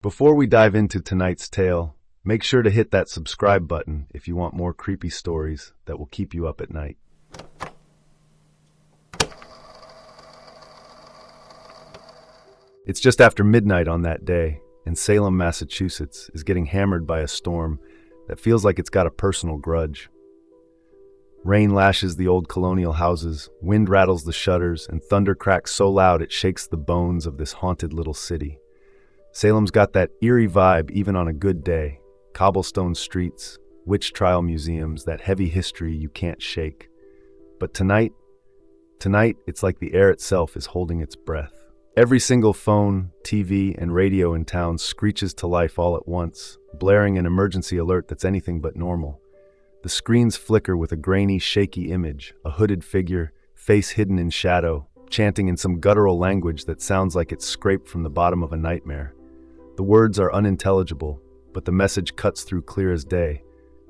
Before we dive into tonight's tale, make sure to hit that subscribe button if you want more creepy stories that will keep you up at night. It's just after midnight on that day, and Salem, Massachusetts is getting hammered by a storm that feels like it's got a personal grudge. Rain lashes the old colonial houses, wind rattles the shutters, and thunder cracks so loud it shakes the bones of this haunted little city. Salem's got that eerie vibe even on a good day. Cobblestone streets, witch trial museums, that heavy history you can't shake. But tonight, it's like the air itself is holding its breath. Every single phone, TV, and radio in town screeches to life all at once, blaring an emergency alert that's anything but normal. The screens flicker with a grainy, shaky image, a hooded figure, face hidden in shadow, chanting in some guttural language that sounds like it's scraped from the bottom of a nightmare. The words are unintelligible, but the message cuts through clear as day.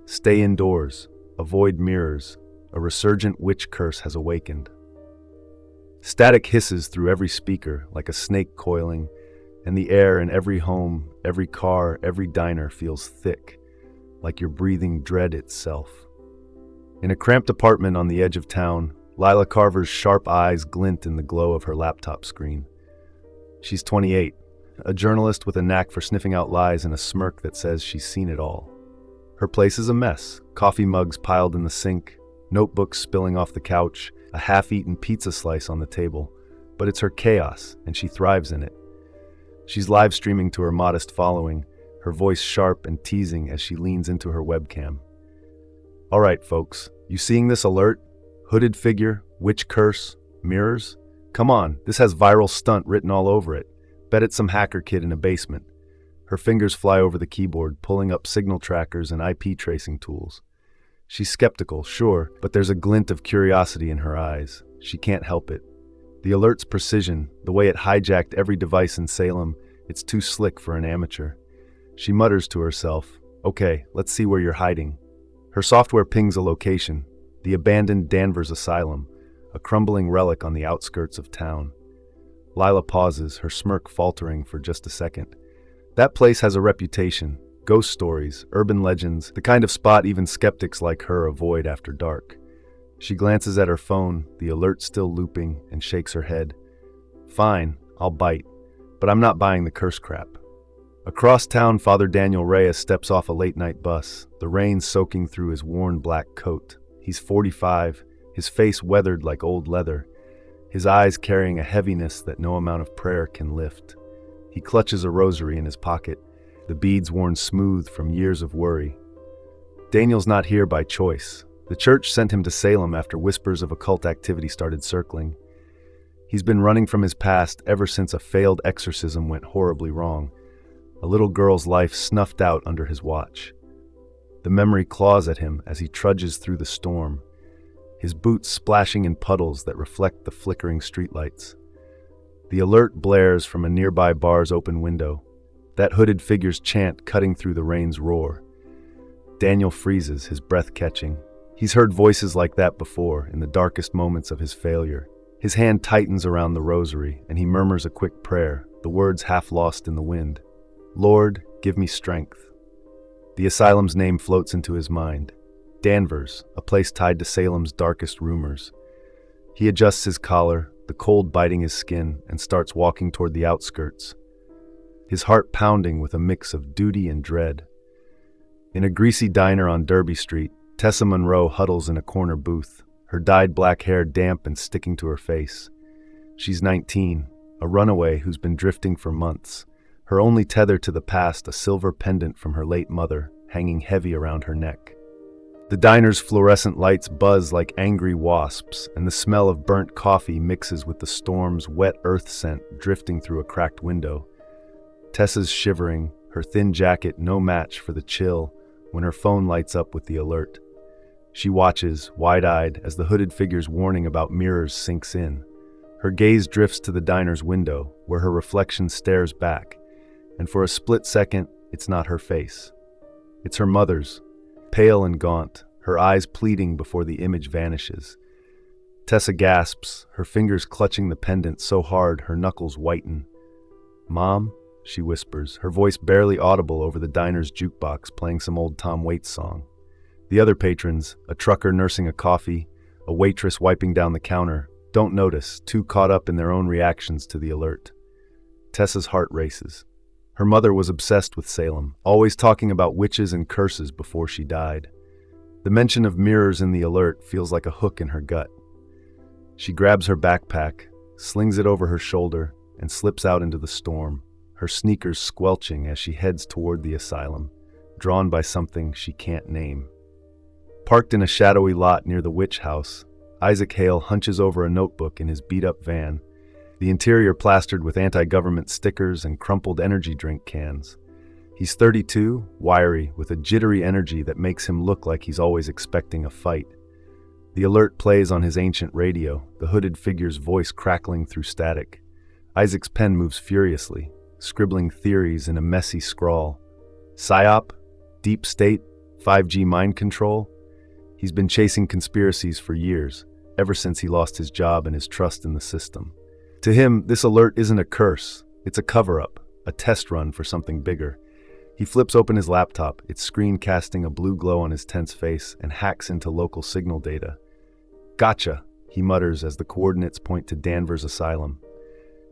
Stay indoors, avoid mirrors, a resurgent witch curse has awakened. Static hisses through every speaker like a snake coiling, and the air in every home, every car, every diner feels thick, like you're breathing dread itself. In a cramped apartment on the edge of town, Lila Carver's sharp eyes glint in the glow of her laptop screen. She's 28, a journalist with a knack for sniffing out lies and a smirk that says she's seen it all. Her place is a mess, coffee mugs piled in the sink, notebooks spilling off the couch, a half-eaten pizza slice on the table, but it's her chaos, and she thrives in it. She's live streaming to her modest following, her voice sharp and teasing as she leans into her webcam. All right, folks, you seeing this alert? Hooded figure, witch curse, mirrors? Come on, this has viral stunt written all over it. Bet it's some hacker kid in a basement. Her fingers fly over the keyboard, pulling up signal trackers and IP tracing tools. She's skeptical, sure, but there's a glint of curiosity in her eyes. She can't help it. The alert's precision, the way it hijacked every device in Salem, it's too slick for an amateur. She mutters to herself, okay, let's see where you're hiding. Her software pings a location, the abandoned Danvers Asylum, a crumbling relic on the outskirts of town. Lila pauses, her smirk faltering for just a second. That place has a reputation. Ghost stories, urban legends, the kind of spot even skeptics like her avoid after dark. She glances at her phone, the alert still looping, and shakes her head. Fine, I'll bite, but I'm not buying the curse crap. Across town, Father Daniel Reyes steps off a late-night bus, the rain soaking through his worn black coat. He's 45, his face weathered like old leather, his eyes carrying a heaviness that no amount of prayer can lift. He clutches a rosary in his pocket, the beads worn smooth from years of worry. Daniel's not here by choice. The church sent him to Salem after whispers of occult activity started circling. He's been running from his past ever since a failed exorcism went horribly wrong, a little girl's life snuffed out under his watch. The memory claws at him as he trudges through the storm, his boots splashing in puddles that reflect the flickering streetlights. The alert blares from a nearby bar's open window, that hooded figure's chant cutting through the rain's roar. Daniel freezes, his breath catching. He's heard voices like that before, in the darkest moments of his failure. His hand tightens around the rosary, and he murmurs a quick prayer, the words half lost in the wind. Lord, give me strength. The asylum's name floats into his mind. Danvers, a place tied to Salem's darkest rumors. He adjusts his collar, the cold biting his skin, and starts walking toward the outskirts, his heart pounding with a mix of duty and dread. In a greasy diner on Derby Street, Tessa Monroe huddles in a corner booth, her dyed black hair damp and sticking to her face. She's 19, a runaway who's been drifting for months, her only tether to the past a silver pendant from her late mother, hanging heavy around her neck. The diner's fluorescent lights buzz like angry wasps, and the smell of burnt coffee mixes with the storm's wet earth scent drifting through a cracked window. Tessa's shivering, her thin jacket no match for the chill, when her phone lights up with the alert. She watches, wide-eyed, as the hooded figure's warning about mirrors sinks in. Her gaze drifts to the diner's window, where her reflection stares back, and for a split second, it's not her face. It's her mother's, pale and gaunt, her eyes pleading before the image vanishes. Tessa gasps, her fingers clutching the pendant so hard her knuckles whiten. "Mom?" she whispers, her voice barely audible over the diner's jukebox playing some old Tom Waits song. The other patrons, a trucker nursing a coffee, a waitress wiping down the counter, don't notice, too caught up in their own reactions to the alert. Tessa's heart races. Her mother was obsessed with Salem, always talking about witches and curses before she died. The mention of mirrors in the alert feels like a hook in her gut. She grabs her backpack, slings it over her shoulder, and slips out into the storm, her sneakers squelching as she heads toward the asylum, drawn by something she can't name. Parked in a shadowy lot near the witch house, Isaac Hale hunches over a notebook in his beat-up van, the interior plastered with anti-government stickers and crumpled energy drink cans. He's 32, wiry, with a jittery energy that makes him look like he's always expecting a fight. The alert plays on his ancient radio, the hooded figure's voice crackling through static. Isaac's pen moves furiously, scribbling theories in a messy scrawl. PSYOP? Deep state? 5G mind control? He's been chasing conspiracies for years, ever since he lost his job and his trust in the system. To him, this alert isn't a curse, it's a cover-up, a test run for something bigger. He flips open his laptop, its screen casting a blue glow on his tense face, and hacks into local signal data. "Gotcha," he mutters as the coordinates point to Danvers Asylum.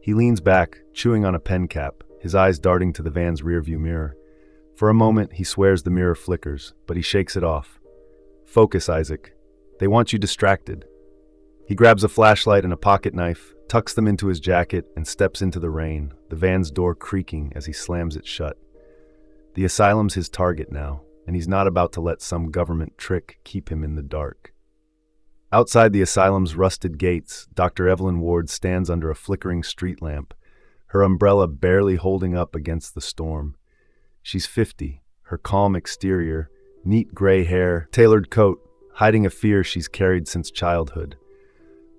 He leans back, chewing on a pen cap, his eyes darting to the van's rearview mirror. For a moment, he swears the mirror flickers, but he shakes it off. "Focus, Isaac. They want you distracted." He grabs a flashlight and a pocket knife, tucks them into his jacket, and steps into the rain, the van's door creaking as he slams it shut. The asylum's his target now, and he's not about to let some government trick keep him in the dark. Outside the asylum's rusted gates, Dr. Evelyn Ward stands under a flickering street lamp, her umbrella barely holding up against the storm. She's 50, her calm exterior, neat gray hair, tailored coat, hiding a fear she's carried since childhood.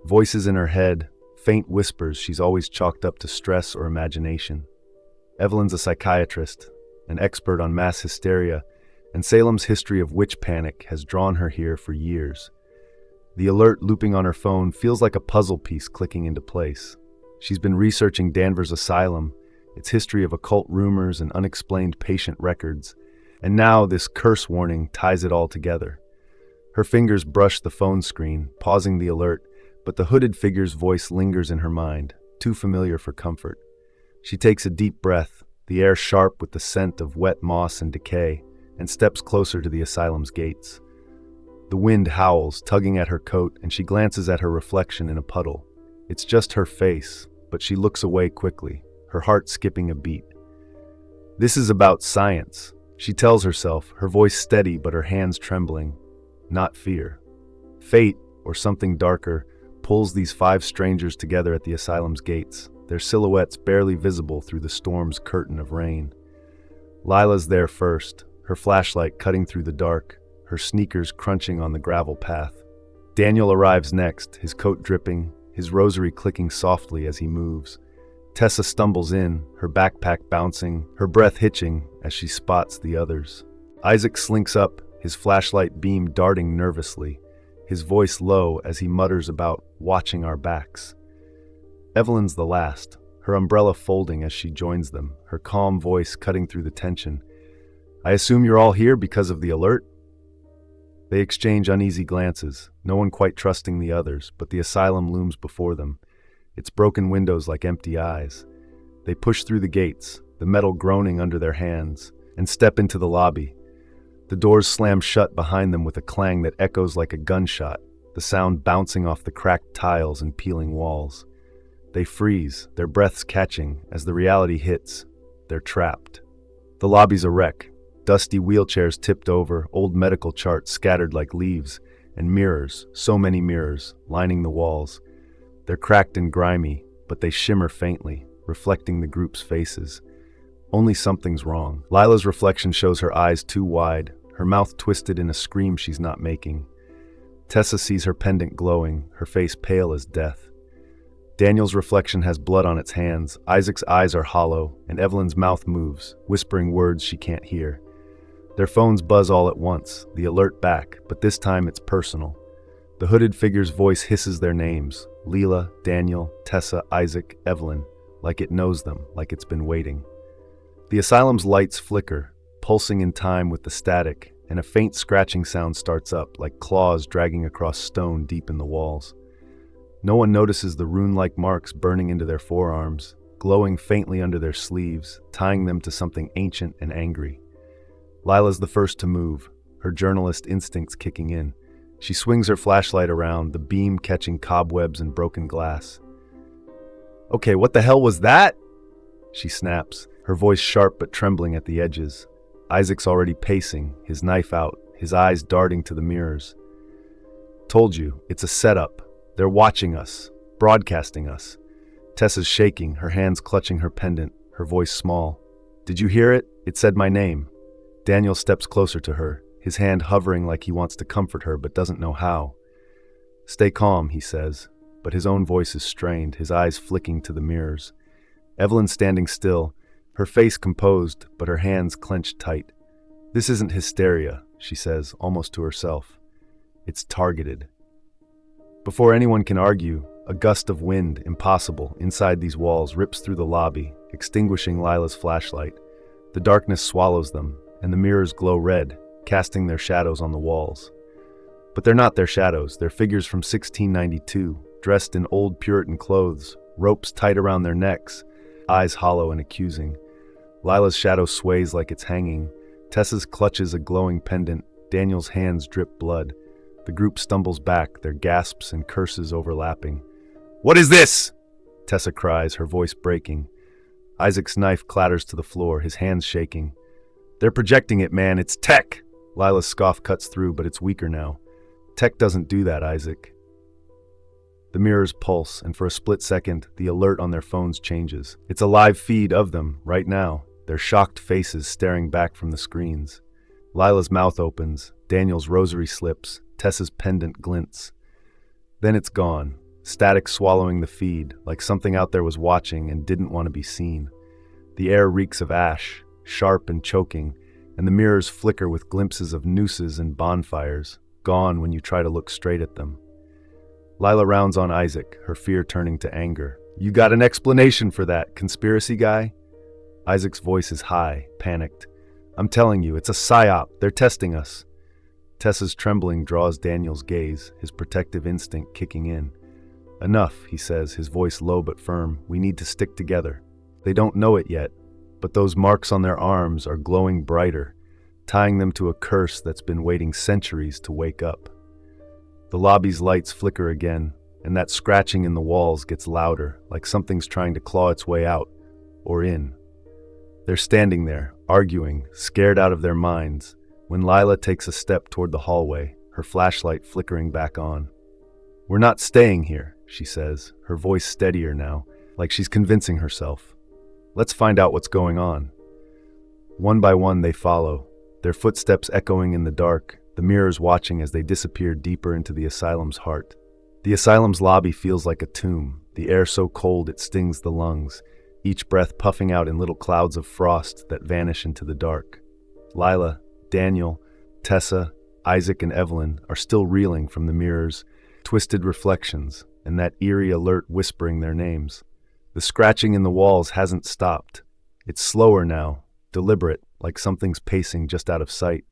Voices in her head, faint whispers she's always chalked up to stress or imagination. Evelyn's a psychiatrist, an expert on mass hysteria, and Salem's history of witch panic has drawn her here for years. The alert looping on her phone feels like a puzzle piece clicking into place. She's been researching Danvers Asylum, its history of occult rumors and unexplained patient records, and now this curse warning ties it all together. Her fingers brush the phone screen, pausing the alert, but the hooded figure's voice lingers in her mind, too familiar for comfort. She takes a deep breath, the air sharp with the scent of wet moss and decay, and steps closer to the asylum's gates. The wind howls, tugging at her coat, and she glances at her reflection in a puddle. It's just her face, but she looks away quickly, her heart skipping a beat. This is about science, she tells herself, her voice steady but her hands trembling. Not fear. Fate, or something darker, pulls these 5 strangers together at the asylum's gates, their silhouettes barely visible through the storm's curtain of rain. Lila's there first, her flashlight cutting through the dark, her sneakers crunching on the gravel path. Daniel arrives next, his coat dripping, his rosary clicking softly as he moves. Tessa stumbles in, her backpack bouncing, her breath hitching as she spots the others. Isaac slinks up, his flashlight beam darting nervously, his voice low as he mutters about watching our backs. Evelyn's the last, her umbrella folding as she joins them, her calm voice cutting through the tension. "I assume you're all here because of the alert?" They exchange uneasy glances, no one quite trusting the others, but the asylum looms before them, its broken windows like empty eyes. They push through the gates, the metal groaning under their hands, and step into the lobby. The doors slam shut behind them with a clang that echoes like a gunshot, the sound bouncing off the cracked tiles and peeling walls. They freeze, their breaths catching as the reality hits. They're trapped. The lobby's a wreck. Dusty wheelchairs tipped over, old medical charts scattered like leaves, and mirrors, so many mirrors, lining the walls. They're cracked and grimy, but they shimmer faintly, reflecting the group's faces. Only something's wrong. Lila's reflection shows her eyes too wide, her mouth twisted in a scream she's not making. Tessa sees her pendant glowing, her face pale as death. Daniel's reflection has blood on its hands, Isaac's eyes are hollow, and Evelyn's mouth moves, whispering words she can't hear. Their phones buzz all at once, the alert back, but this time it's personal. The hooded figure's voice hisses their names, Lila, Daniel, Tessa, Isaac, Evelyn, like it knows them, like it's been waiting. The asylum's lights flicker, pulsing in time with the static, and a faint scratching sound starts up, like claws dragging across stone deep in the walls. No one notices the rune-like marks burning into their forearms, glowing faintly under their sleeves, tying them to something ancient and angry. Lila's the first to move, her journalist instincts kicking in. She swings her flashlight around, the beam catching cobwebs and broken glass. "Okay, what the hell was that?" she snaps, her voice sharp but trembling at the edges. Isaac's already pacing, his knife out, his eyes darting to the mirrors. "Told you, it's a setup. They're watching us, broadcasting us." Tessa's shaking, her hands clutching her pendant, her voice small. "Did you hear it? It said my name." Daniel steps closer to her, his hand hovering like he wants to comfort her but doesn't know how. "Stay calm," he says, but his own voice is strained, his eyes flicking to the mirrors. Evelyn's standing still, her face composed, but her hands clenched tight. "This isn't hysteria," she says, almost to herself. "It's targeted." Before anyone can argue, a gust of wind, impossible, inside these walls rips through the lobby, extinguishing Lila's flashlight. The darkness swallows them, and the mirrors glow red, casting their shadows on the walls. But they're not their shadows, they're figures from 1692, dressed in old Puritan clothes, ropes tight around their necks, eyes hollow and accusing. Lila's shadow sways like it's hanging. Tessa's clutches a glowing pendant. Daniel's hands drip blood. The group stumbles back, their gasps and curses overlapping. "What is this?" Tessa cries, her voice breaking. Isaac's knife clatters to the floor, his hands shaking. "They're projecting it, man. It's tech!" Lila's scoff cuts through, but it's weaker now. "Tech doesn't do that, Isaac." The mirrors pulse, and for a split second, the alert on their phones changes. It's a live feed of them, right now, their shocked faces staring back from the screens. Lila's mouth opens, Daniel's rosary slips, Tessa's pendant glints. Then it's gone, static swallowing the feed, like something out there was watching and didn't want to be seen. The air reeks of ash, sharp and choking, and the mirrors flicker with glimpses of nooses and bonfires, gone when you try to look straight at them. Lila rounds on Isaac, her fear turning to anger. "You got an explanation for that, conspiracy guy?" Isaac's voice is high, panicked. "I'm telling you, it's a psyop. They're testing us." Tessa's trembling draws Daniel's gaze, his protective instinct kicking in. "Enough," he says, his voice low but firm. "We need to stick together." They don't know it yet, but those marks on their arms are glowing brighter, tying them to a curse that's been waiting centuries to wake up. The lobby's lights flicker again, and that scratching in the walls gets louder, like something's trying to claw its way out, or in. They're standing there, arguing, scared out of their minds, when Lila takes a step toward the hallway, her flashlight flickering back on. "We're not staying here," she says, her voice steadier now, like she's convincing herself. "Let's find out what's going on." One by one they follow, their footsteps echoing in the dark, the mirrors watching as they disappear deeper into the asylum's heart. The asylum's lobby feels like a tomb, the air so cold it stings the lungs, each breath puffing out in little clouds of frost that vanish into the dark. Lila, Daniel, Tessa, Isaac, and Evelyn are still reeling from the mirrors, twisted reflections, and that eerie alert whispering their names. The scratching in the walls hasn't stopped. It's slower now, deliberate, like something's pacing just out of sight.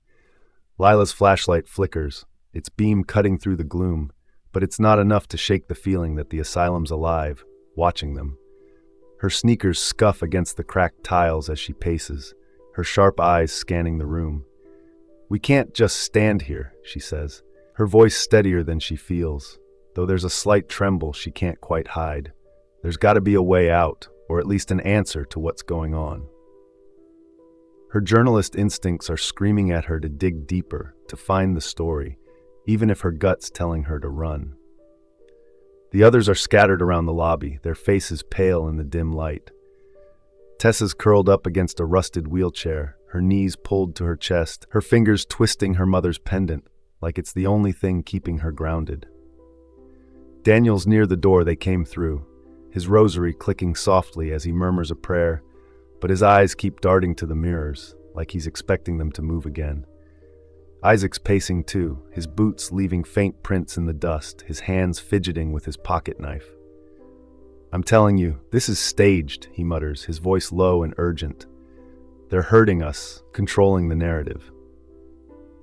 Lila's flashlight flickers, its beam cutting through the gloom, but it's not enough to shake the feeling that the asylum's alive, watching them. Her sneakers scuff against the cracked tiles as she paces, her sharp eyes scanning the room. "We can't just stand here," she says, her voice steadier than she feels, though there's a slight tremble she can't quite hide. There's got to be a way out, or at least an answer to what's going on. Her journalist instincts are screaming at her to dig deeper, to find the story, even if her gut's telling her to run. The others are scattered around the lobby, their faces pale in the dim light. Tessa's curled up against a rusted wheelchair, her knees pulled to her chest, her fingers twisting her mother's pendant, like it's the only thing keeping her grounded. Daniel's near the door they came through, his rosary clicking softly as he murmurs a prayer, but his eyes keep darting to the mirrors, like he's expecting them to move again. Isaac's pacing too, his boots leaving faint prints in the dust, his hands fidgeting with his pocket knife. "I'm telling you, this is staged," he mutters, his voice low and urgent. They're hurting us, controlling the narrative.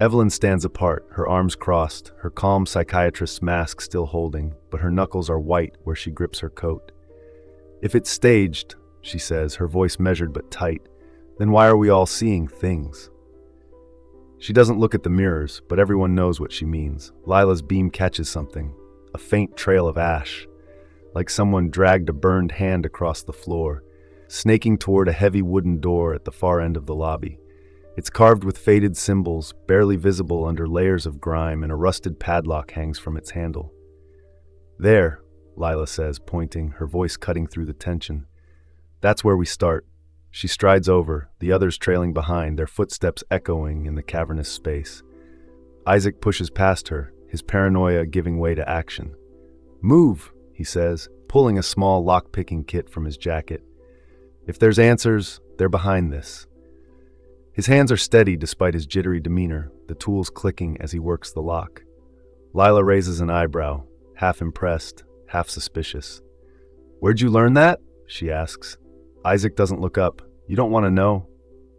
Evelyn stands apart, her arms crossed, her calm psychiatrist's mask still holding, but her knuckles are white where she grips her coat. If it's staged, she says, her voice measured but tight, then why are we all seeing things? She doesn't look at the mirrors, but everyone knows what she means. Lila's beam catches something, a faint trail of ash, like someone dragged a burned hand across the floor, snaking toward a heavy wooden door at the far end of the lobby. It's carved with faded symbols, barely visible under layers of grime, and a rusted padlock hangs from its handle. There, Lila says, pointing, her voice cutting through the tension. That's where we start. She strides over, the others trailing behind, their footsteps echoing in the cavernous space. Isaac pushes past her, his paranoia giving way to action. Move, he says, pulling a small lock-picking kit from his jacket. If there's answers, they're behind this. His hands are steady despite his jittery demeanor, the tools clicking as he works the lock. Lila raises an eyebrow, half impressed, half suspicious. Where'd you learn that? She asks. Isaac doesn't look up. You don't want to know?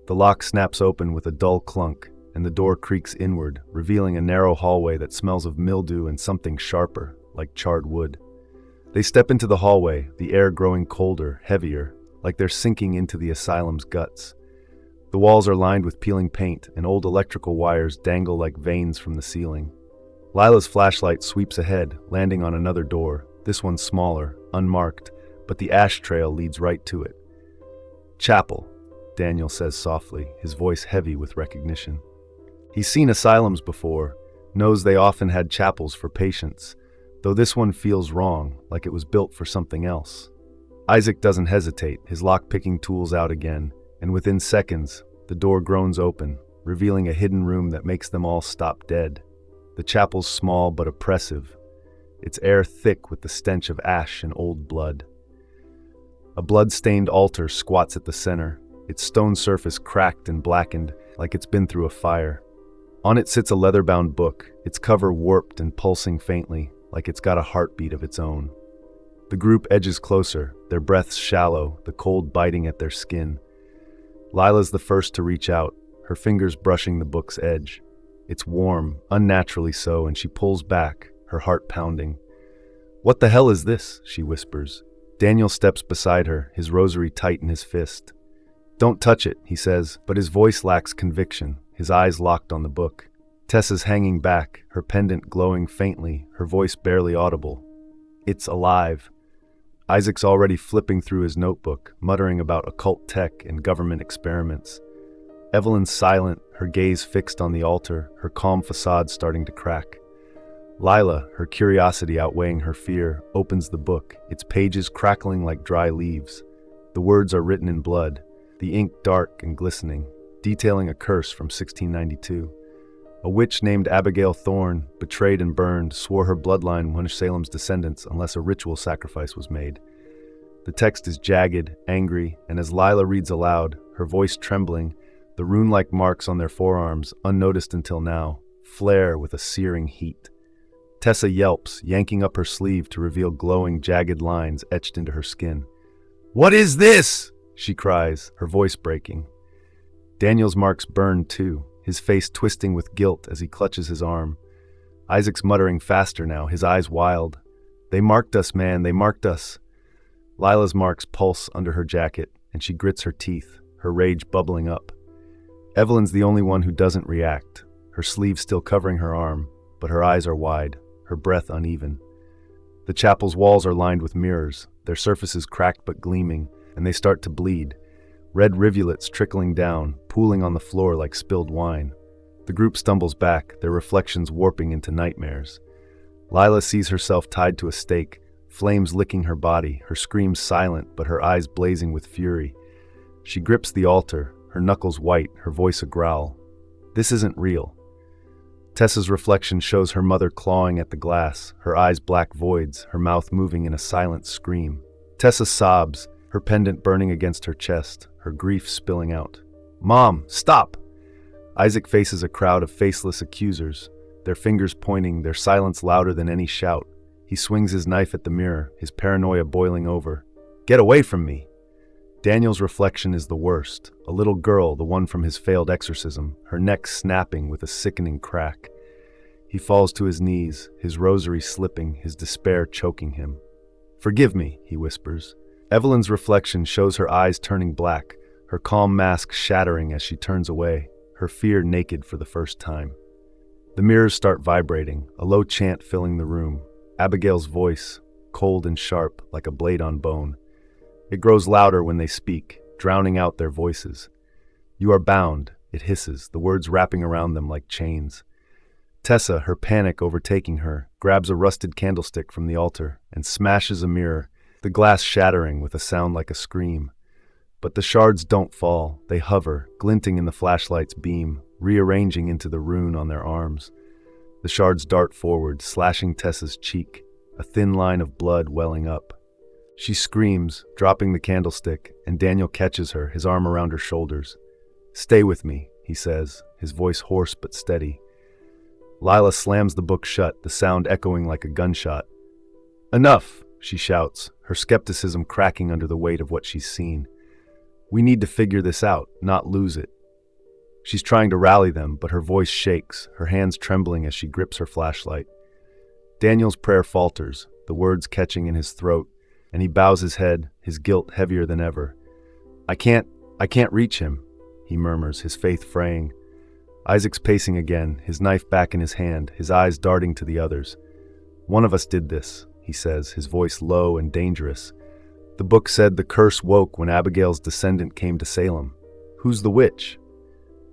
The lock snaps open with a dull clunk, and the door creaks inward, revealing a narrow hallway that smells of mildew and something sharper, like charred wood. They step into the hallway, the air growing colder, heavier, like they're sinking into the asylum's guts. The walls are lined with peeling paint, and old electrical wires dangle like veins from the ceiling. Lila's flashlight sweeps ahead, landing on another door, this one smaller, unmarked, but the ash trail leads right to it. Chapel, Daniel says softly, his voice heavy with recognition. He's seen asylums before, knows they often had chapels for patients, though this one feels wrong, like it was built for something else. Isaac doesn't hesitate, his lock-picking tools out again, and within seconds, the door groans open, revealing a hidden room that makes them all stop dead. The chapel's small but oppressive, its air thick with the stench of ash and old blood. A blood-stained altar squats at the center, its stone surface cracked and blackened like it's been through a fire. On it sits a leather-bound book, its cover warped and pulsing faintly, like it's got a heartbeat of its own. The group edges closer, their breaths shallow, the cold biting at their skin. Lila's the first to reach out, her fingers brushing the book's edge. It's warm, unnaturally so, and she pulls back, her heart pounding. "What the hell is this?" she whispers. Daniel steps beside her, his rosary tight in his fist. "Don't touch it," he says, but his voice lacks conviction, his eyes locked on the book. Tessa's hanging back, her pendant glowing faintly, her voice barely audible. "It's alive." Isaac's already flipping through his notebook, muttering about occult tech and government experiments. Evelyn's silent, her gaze fixed on the altar, her calm facade starting to crack. Lila, her curiosity outweighing her fear, opens the book, its pages crackling like dry leaves. The words are written in blood, the ink dark and glistening, detailing a curse from 1692. A witch named Abigail Thorne, betrayed and burned, swore her bloodline one of Salem's descendants unless a ritual sacrifice was made. The text is jagged, angry, and as Lila reads aloud, her voice trembling, the rune-like marks on their forearms, unnoticed until now, flare with a searing heat. Tessa yelps, yanking up her sleeve to reveal glowing, jagged lines etched into her skin. "What is this?" she cries, her voice breaking. Daniel's marks burn too, his face twisting with guilt as he clutches his arm. Isaac's muttering faster now, his eyes wild. "They marked us, man, they marked us." Lila's marks pulse under her jacket, and she grits her teeth, her rage bubbling up. Evelyn's the only one who doesn't react, her sleeve still covering her arm, but her eyes are wide, her breath uneven. The chapel's walls are lined with mirrors, their surfaces cracked but gleaming, and they start to bleed. Red rivulets trickling down, pooling on the floor like spilled wine. The group stumbles back, their reflections warping into nightmares. Lila sees herself tied to a stake, flames licking her body, her screams silent but her eyes blazing with fury. She grips the altar, her knuckles white, her voice a growl. This isn't real. Tessa's reflection shows her mother clawing at the glass, her eyes black voids, her mouth moving in a silent scream. Tessa sobs, her pendant burning against her chest, her grief spilling out. "Mom, stop!" Isaac faces a crowd of faceless accusers, their fingers pointing, their silence louder than any shout. He swings his knife at the mirror, his paranoia boiling over. "Get away from me!" Daniel's reflection is the worst. A little girl, the one from his failed exorcism, her neck snapping with a sickening crack. He falls to his knees, his rosary slipping, his despair choking him. "Forgive me," he whispers. Evelyn's reflection shows her eyes turning black, her calm mask shattering as she turns away, her fear naked for the first time. The mirrors start vibrating, a low chant filling the room. Abigail's voice, cold and sharp, like a blade on bone. It grows louder when they speak, drowning out their voices. "You are bound," it hisses, the words wrapping around them like chains. Tessa, her panic overtaking her, grabs a rusted candlestick from the altar and smashes a mirror, the glass shattering with a sound like a scream. But the shards don't fall, they hover, glinting in the flashlight's beam, rearranging into the rune on their arms. The shards dart forward, slashing Tessa's cheek, a thin line of blood welling up. She screams, dropping the candlestick, and Daniel catches her, his arm around her shoulders. "Stay with me," he says, his voice hoarse but steady. Lila slams the book shut, the sound echoing like a gunshot. "Enough," she shouts, her skepticism cracking under the weight of what she's seen. "We need to figure this out, not lose it." She's trying to rally them, but her voice shakes, her hands trembling as she grips her flashlight. Daniel's prayer falters, the words catching in his throat, and he bows his head, his guilt heavier than ever. I can't reach him," he murmurs, his faith fraying. Isaac's pacing again, his knife back in his hand, his eyes darting to the others. "One of us did this," he says, his voice low and dangerous. "The book said the curse woke when Abigail's descendant came to Salem. Who's the witch?"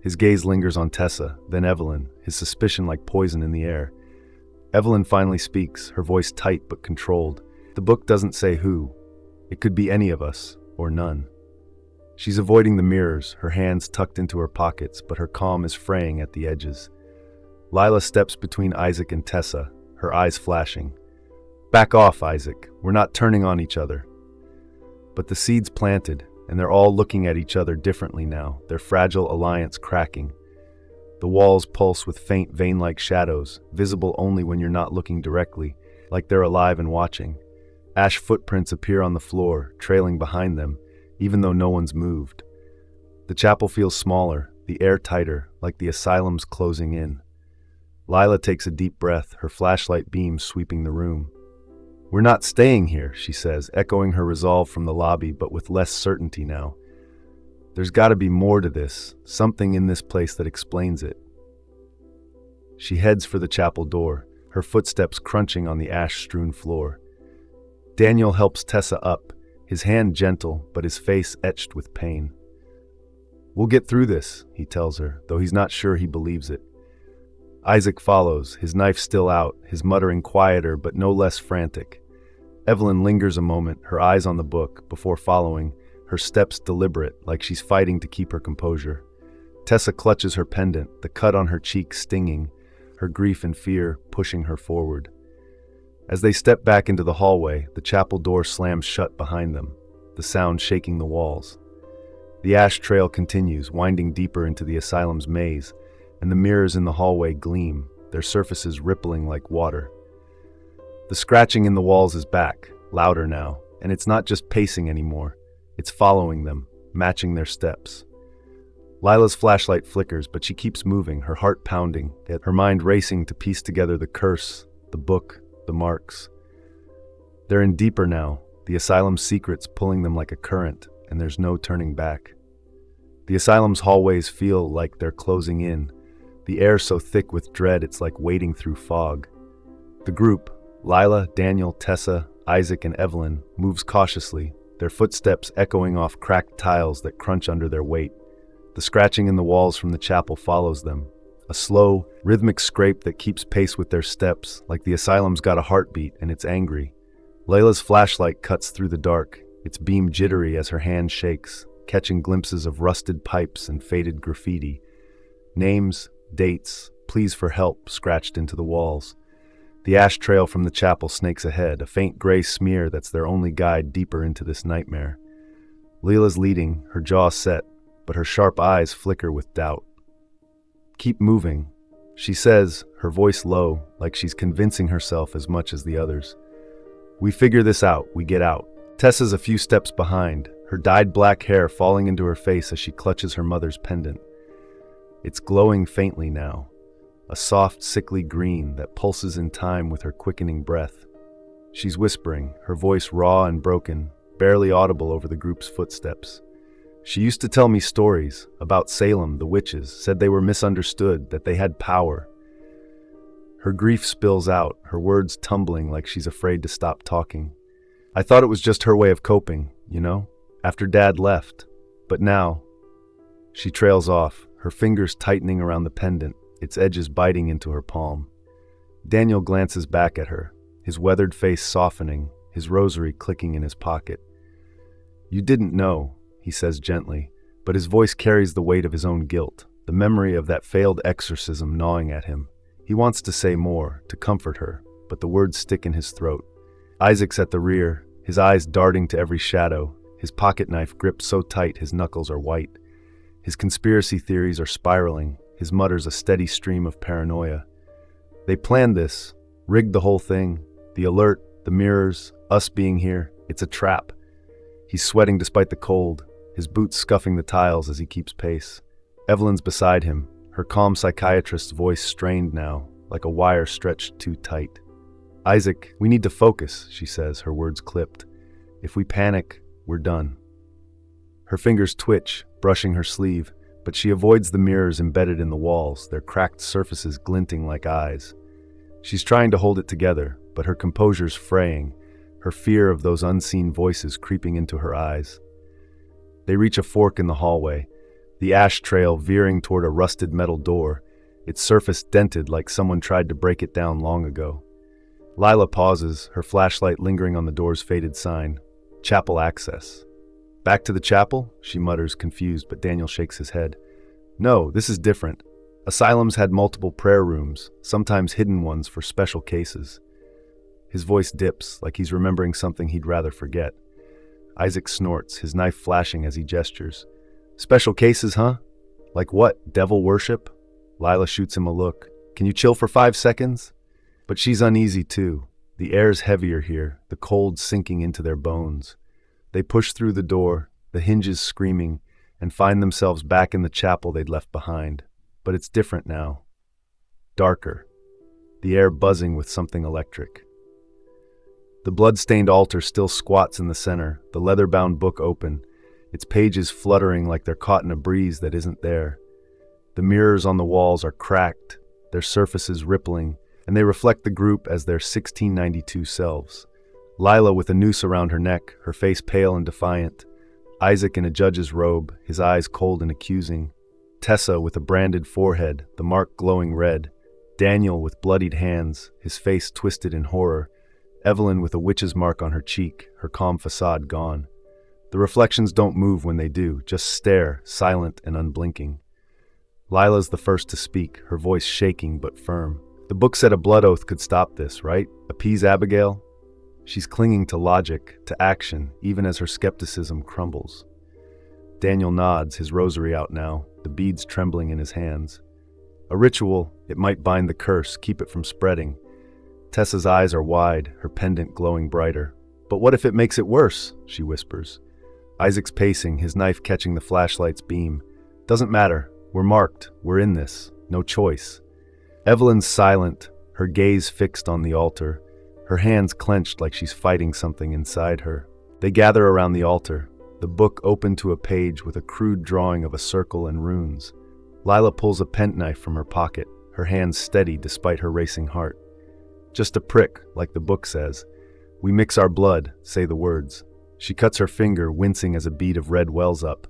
His gaze lingers on Tessa, then Evelyn, his suspicion like poison in the air. Evelyn finally speaks, her voice tight but controlled. "The book doesn't say who. It could be any of us, or none." She's avoiding the mirrors, her hands tucked into her pockets, but her calm is fraying at the edges. Lila steps between Isaac and Tessa, her eyes flashing. "Back off, Isaac. We're not turning on each other." But the seed's planted, and they're all looking at each other differently now, their fragile alliance cracking. The walls pulse with faint vein-like shadows, visible only when you're not looking directly, like they're alive and watching. Ash footprints appear on the floor, trailing behind them, even though no one's moved. The chapel feels smaller, the air tighter, like the asylum's closing in. Lila takes a deep breath, her flashlight beam sweeping the room. "We're not staying here," she says, echoing her resolve from the lobby, but with less certainty now. "There's got to be more to this, something in this place that explains it." She heads for the chapel door, her footsteps crunching on the ash-strewn floor. Daniel helps Tessa up, his hand gentle, but his face etched with pain. "We'll get through this," he tells her, though he's not sure he believes it. Isaac follows, his knife still out, his muttering quieter but no less frantic. Evelyn lingers a moment, her eyes on the book, before following, her steps deliberate, like she's fighting to keep her composure. Tessa clutches her pendant, the cut on her cheek stinging, her grief and fear pushing her forward. As they step back into the hallway, the chapel door slams shut behind them, the sound shaking the walls. The ash trail continues, winding deeper into the asylum's maze, and the mirrors in the hallway gleam, their surfaces rippling like water. The scratching in the walls is back, louder now, and it's not just pacing anymore. It's following them, matching their steps. Lila's flashlight flickers, but she keeps moving, her heart pounding, yet her mind racing to piece together the curse, the book, the marks. They're in deeper now, the asylum's secrets pulling them like a current, and there's no turning back. The asylum's hallways feel like they're closing in, the air so thick with dread it's like wading through fog. The group, Lila, Daniel, Tessa, Isaac, and Evelyn, moves cautiously, their footsteps echoing off cracked tiles that crunch under their weight. The scratching in the walls from the chapel follows them, a slow, rhythmic scrape that keeps pace with their steps, like the asylum's got a heartbeat and it's angry. Layla's flashlight cuts through the dark, its beam jittery as her hand shakes, catching glimpses of rusted pipes and faded graffiti. Names, dates, pleas for help scratched into the walls. The ash trail from the chapel snakes ahead, a faint gray smear that's their only guide deeper into this nightmare. Leela's leading, her jaw set, but her sharp eyes flicker with doubt. "Keep moving," she says, her voice low, like she's convincing herself as much as the others. "We figure this out, we get out." Tessa's a few steps behind, her dyed black hair falling into her face as she clutches her mother's pendant. It's glowing faintly now, a soft, sickly green that pulses in time with her quickening breath. She's whispering, her voice raw and broken, barely audible over the group's footsteps. She used to tell me stories about Salem, the witches, said they were misunderstood, that they had power. Her grief spills out, her words tumbling like she's afraid to stop talking. I thought it was just her way of coping, after Dad left. But now, she trails off, her fingers tightening around the pendant, its edges biting into her palm. Daniel glances back at her, his weathered face softening, his rosary clicking in his pocket. You didn't know, he says gently, but his voice carries the weight of his own guilt, the memory of that failed exorcism gnawing at him. He wants to say more, to comfort her, but the words stick in his throat. Isaac's at the rear, his eyes darting to every shadow, his pocket knife gripped so tight his knuckles are white. His conspiracy theories are spiraling, his mutters a steady stream of paranoia. They planned this, rigged the whole thing, the alert, the mirrors, us being here. It's a trap. He's sweating despite the cold, his boots scuffing the tiles as he keeps pace. Evelyn's beside him, her calm psychiatrist's voice strained now, like a wire stretched too tight. Isaac, we need to focus, she says, her words clipped. If we panic, we're done. Her fingers twitch, brushing her sleeve, but she avoids the mirrors embedded in the walls, their cracked surfaces glinting like eyes. She's trying to hold it together, but her composure's fraying, her fear of those unseen voices creeping into her eyes. They reach a fork in the hallway, the ash trail veering toward a rusted metal door, its surface dented like someone tried to break it down long ago. Lila pauses, her flashlight lingering on the door's faded sign. Chapel access. Back to the chapel? She mutters, confused, but Daniel shakes his head. No, this is different. Asylums had multiple prayer rooms, sometimes hidden ones for special cases. His voice dips, like he's remembering something he'd rather forget. Isaac snorts, his knife flashing as he gestures. Special cases, huh? Like what, devil worship? Lila shoots him a look. Can you chill for 5 seconds? But she's uneasy too. The air's heavier here, the cold sinking into their bones. They push through the door, the hinges screaming, and find themselves back in the chapel they'd left behind. But it's different now. Darker. The air buzzing with something electric. The blood-stained altar still squats in the center, the leather-bound book open, its pages fluttering like they're caught in a breeze that isn't there. The mirrors on the walls are cracked, their surfaces rippling, and they reflect the group as their 1692 selves. Lila with a noose around her neck, her face pale and defiant. Isaac in a judge's robe, his eyes cold and accusing. Tessa with a branded forehead, the mark glowing red. Daniel with bloodied hands, his face twisted in horror. Evelyn with a witch's mark on her cheek, her calm facade gone. The reflections don't move when they do, just stare, silent and unblinking. Lila's the first to speak, her voice shaking but firm. The book said a blood oath could stop this, right? Appease Abigail? She's clinging to logic, to action, even as her skepticism crumbles. Daniel nods, his rosary out now, the beads trembling in his hands. A ritual, it might bind the curse, keep it from spreading. Tessa's eyes are wide, her pendant glowing brighter. But what if it makes it worse? She whispers. Isaac's pacing, his knife catching the flashlight's beam. Doesn't matter. We're marked. We're in this. No choice. Evelyn's silent, her gaze fixed on the altar, her hands clenched like she's fighting something inside her. They gather around the altar, the book open to a page with a crude drawing of a circle and runes. Lila pulls a penknife from her pocket, her hands steady despite her racing heart. Just a prick, like the book says. We mix our blood, say the words. She cuts her finger, wincing as a bead of red wells up.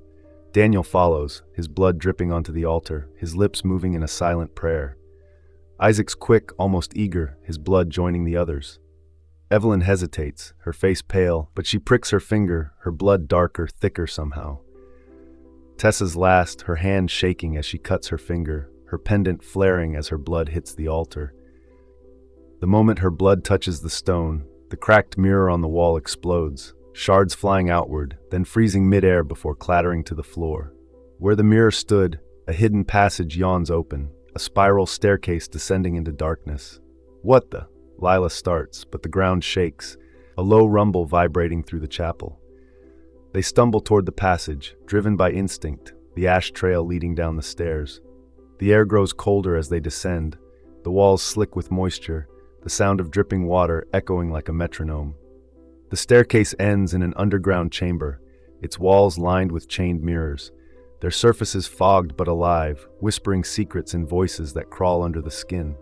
Daniel follows, his blood dripping onto the altar, his lips moving in a silent prayer. Isaac's quick, almost eager, his blood joining the others. Evelyn hesitates, her face pale, but she pricks her finger, her blood darker, thicker somehow. Tessa's last, her hand shaking as she cuts her finger, her pendant flaring as her blood hits the altar. The moment her blood touches the stone, the cracked mirror on the wall explodes, shards flying outward, then freezing midair before clattering to the floor. Where the mirror stood, a hidden passage yawns open, a spiral staircase descending into darkness. What the? Lila starts, but the ground shakes, a low rumble vibrating through the chapel. They stumble toward the passage, driven by instinct, the ash trail leading down the stairs. The air grows colder as they descend, the walls slick with moisture, the sound of dripping water echoing like a metronome. The staircase ends in an underground chamber, its walls lined with chained mirrors, their surfaces fogged but alive, whispering secrets in voices that crawl under the skin.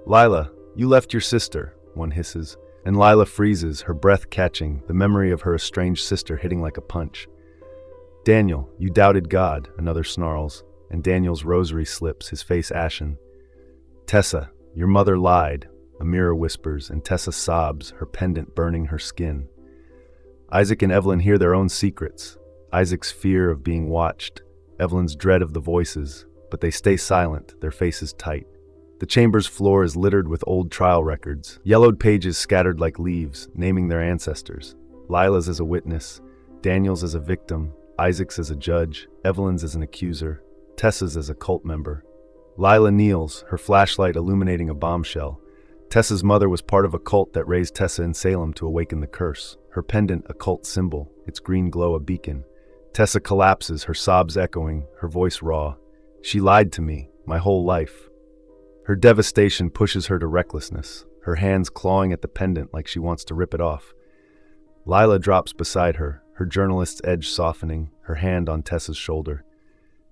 "Lila, you left your sister," one hisses, and Lila freezes, her breath catching, the memory of her estranged sister hitting like a punch. "Daniel, you doubted God," another snarls, and Daniel's rosary slips, his face ashen. "Tessa, your mother lied," a mirror whispers, and Tessa sobs, her pendant burning her skin. Isaac and Evelyn hear their own secrets, Isaac's fear of being watched, Evelyn's dread of the voices, but they stay silent, their faces tight. The chamber's floor is littered with old trial records, yellowed pages scattered like leaves, naming their ancestors. Lila's as a witness, Daniel's as a victim, Isaac's as a judge, Evelyn's as an accuser, Tessa's as a cult member. Lila kneels, her flashlight illuminating a bombshell. Tessa's mother was part of a cult that raised Tessa in Salem to awaken the curse, her pendant a cult symbol, its green glow a beacon. Tessa collapses, her sobs echoing, her voice raw. "She lied to me, my whole life." Her devastation pushes her to recklessness, her hands clawing at the pendant like she wants to rip it off. Lila drops beside her, her journalist's edge softening, her hand on Tessa's shoulder.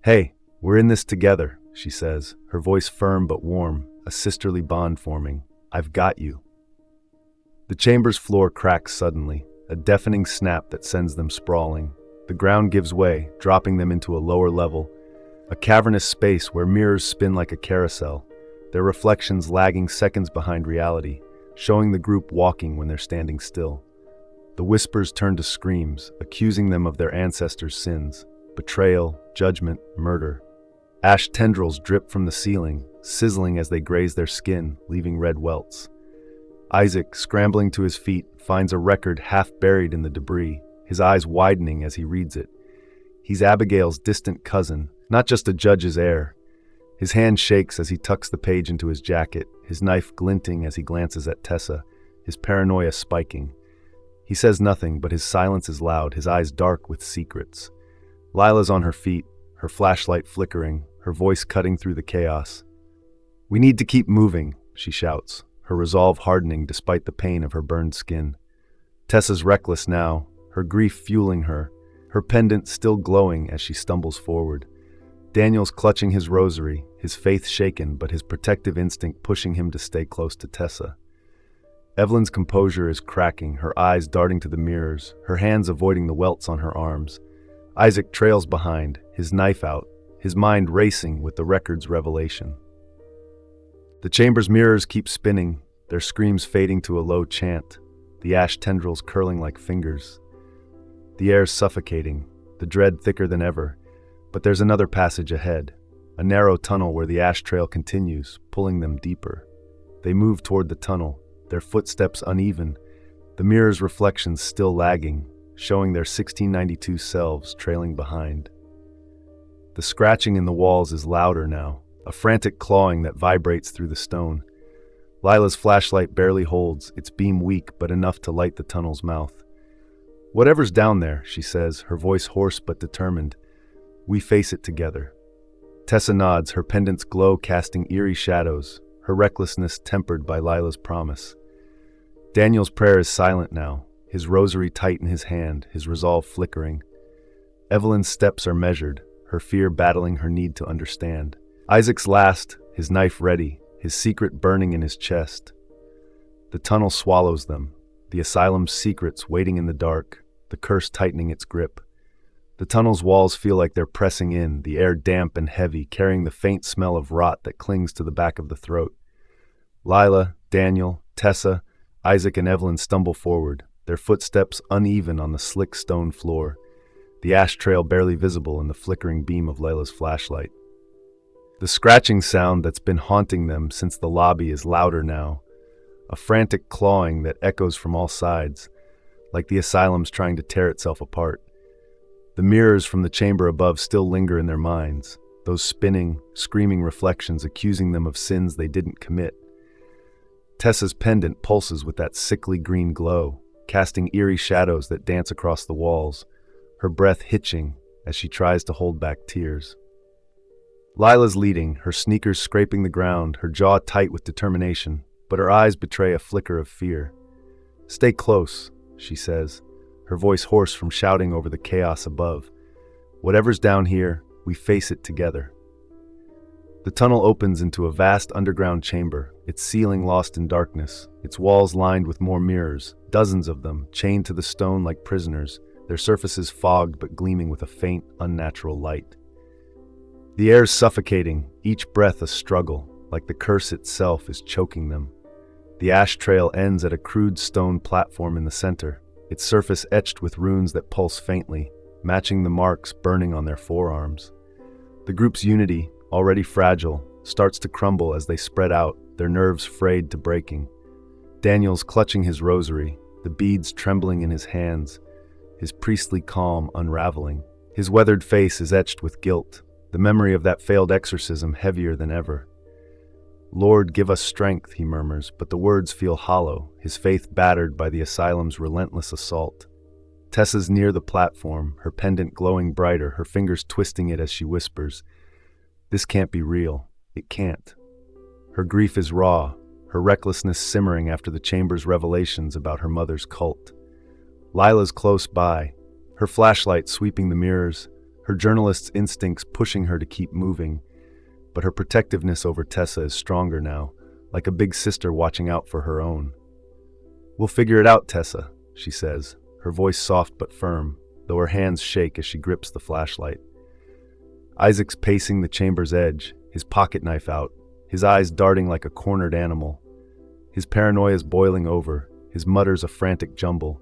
"Hey, we're in this together," she says, her voice firm but warm, a sisterly bond forming. "I've got you." The chamber's floor cracks suddenly, a deafening snap that sends them sprawling. The ground gives way, dropping them into a lower level, a cavernous space where mirrors spin like a carousel, their reflections lagging seconds behind reality, showing the group walking when they're standing still. The whispers turn to screams, accusing them of their ancestors' sins, betrayal, judgment, murder. Ash tendrils drip from the ceiling, sizzling as they graze their skin, leaving red welts. Isaac, scrambling to his feet, finds a record half buried in the debris, his eyes widening as he reads it. He's Abigail's distant cousin, not just a judge's heir. His hand shakes as he tucks the page into his jacket, his knife glinting as he glances at Tessa, his paranoia spiking. He says nothing, but his silence is loud, his eyes dark with secrets. Lila's on her feet, her flashlight flickering, her voice cutting through the chaos. "We need to keep moving," she shouts, her resolve hardening despite the pain of her burned skin. Tessa's reckless now, her grief fueling her pendant still glowing as she stumbles forward. Daniel's clutching his rosary, his faith shaken but his protective instinct pushing him to stay close to Tessa. Evelyn's composure is cracking, her eyes darting to the mirrors, her hands avoiding the welts on her arms. Isaac trails behind, his knife out, his mind racing with the record's revelation. The chamber's mirrors keep spinning, their screams fading to a low chant, the ash tendrils curling like fingers. The air's suffocating, the dread thicker than ever, but there's another passage ahead, a narrow tunnel where the ash trail continues, pulling them deeper. They move toward the tunnel, their footsteps uneven, the mirror's reflections still lagging, showing their 1692 selves trailing behind. The scratching in the walls is louder now, a frantic clawing that vibrates through the stone. Lila's flashlight barely holds, its beam weak but enough to light the tunnel's mouth. "Whatever's down there," she says, her voice hoarse but determined. "We face it together." Tessa nods, her pendant's glow casting eerie shadows, her recklessness tempered by Lila's promise. Daniel's prayer is silent now, his rosary tight in his hand, his resolve flickering. Evelyn's steps are measured, her fear battling her need to understand. Isaac's last, his knife ready, his secret burning in his chest. The tunnel swallows them, the asylum's secrets waiting in the dark, the curse tightening its grip. The tunnel's walls feel like they're pressing in, the air damp and heavy, carrying the faint smell of rot that clings to the back of the throat. Lila, Daniel, Tessa, Isaac and Evelyn stumble forward, their footsteps uneven on the slick stone floor, the ash trail barely visible in the flickering beam of Layla's flashlight. The scratching sound that's been haunting them since the lobby is louder now, a frantic clawing that echoes from all sides, like the asylum's trying to tear itself apart. The mirrors from the chamber above still linger in their minds, those spinning, screaming reflections accusing them of sins they didn't commit. Tessa's pendant pulses with that sickly green glow, casting eerie shadows that dance across the walls, her breath hitching as she tries to hold back tears. Lila's leading, her sneakers scraping the ground, her jaw tight with determination, but her eyes betray a flicker of fear. "Stay close," she says, her voice hoarse from shouting over the chaos above. "Whatever's down here, we face it together." The tunnel opens into a vast underground chamber, its ceiling lost in darkness, its walls lined with more mirrors, dozens of them, chained to the stone like prisoners, their surfaces fogged but gleaming with a faint, unnatural light. The air's suffocating, each breath a struggle, like the curse itself is choking them. The ash trail ends at a crude stone platform in the center, its surface etched with runes that pulse faintly, matching the marks burning on their forearms. The group's unity, already fragile, starts to crumble as they spread out, their nerves frayed to breaking. Daniel's clutching his rosary, the beads trembling in his hands, his priestly calm unraveling. His weathered face is etched with guilt, the memory of that failed exorcism heavier than ever. "Lord, give us strength," he murmurs, but the words feel hollow, his faith battered by the asylum's relentless assault. Tessa's near the platform, her pendant glowing brighter, her fingers twisting it as she whispers, "This can't be real. It can't." Her grief is raw, her recklessness simmering after the chamber's revelations about her mother's cult. Lila's close by, her flashlight sweeping the mirrors, her journalist's instincts pushing her to keep moving, but her protectiveness over Tessa is stronger now, like a big sister watching out for her own. "We'll figure it out, Tessa," she says, her voice soft but firm, though her hands shake as she grips the flashlight. Isaac's pacing the chamber's edge, his pocket knife out, his eyes darting like a cornered animal. His paranoia's boiling over, his mutters a frantic jumble.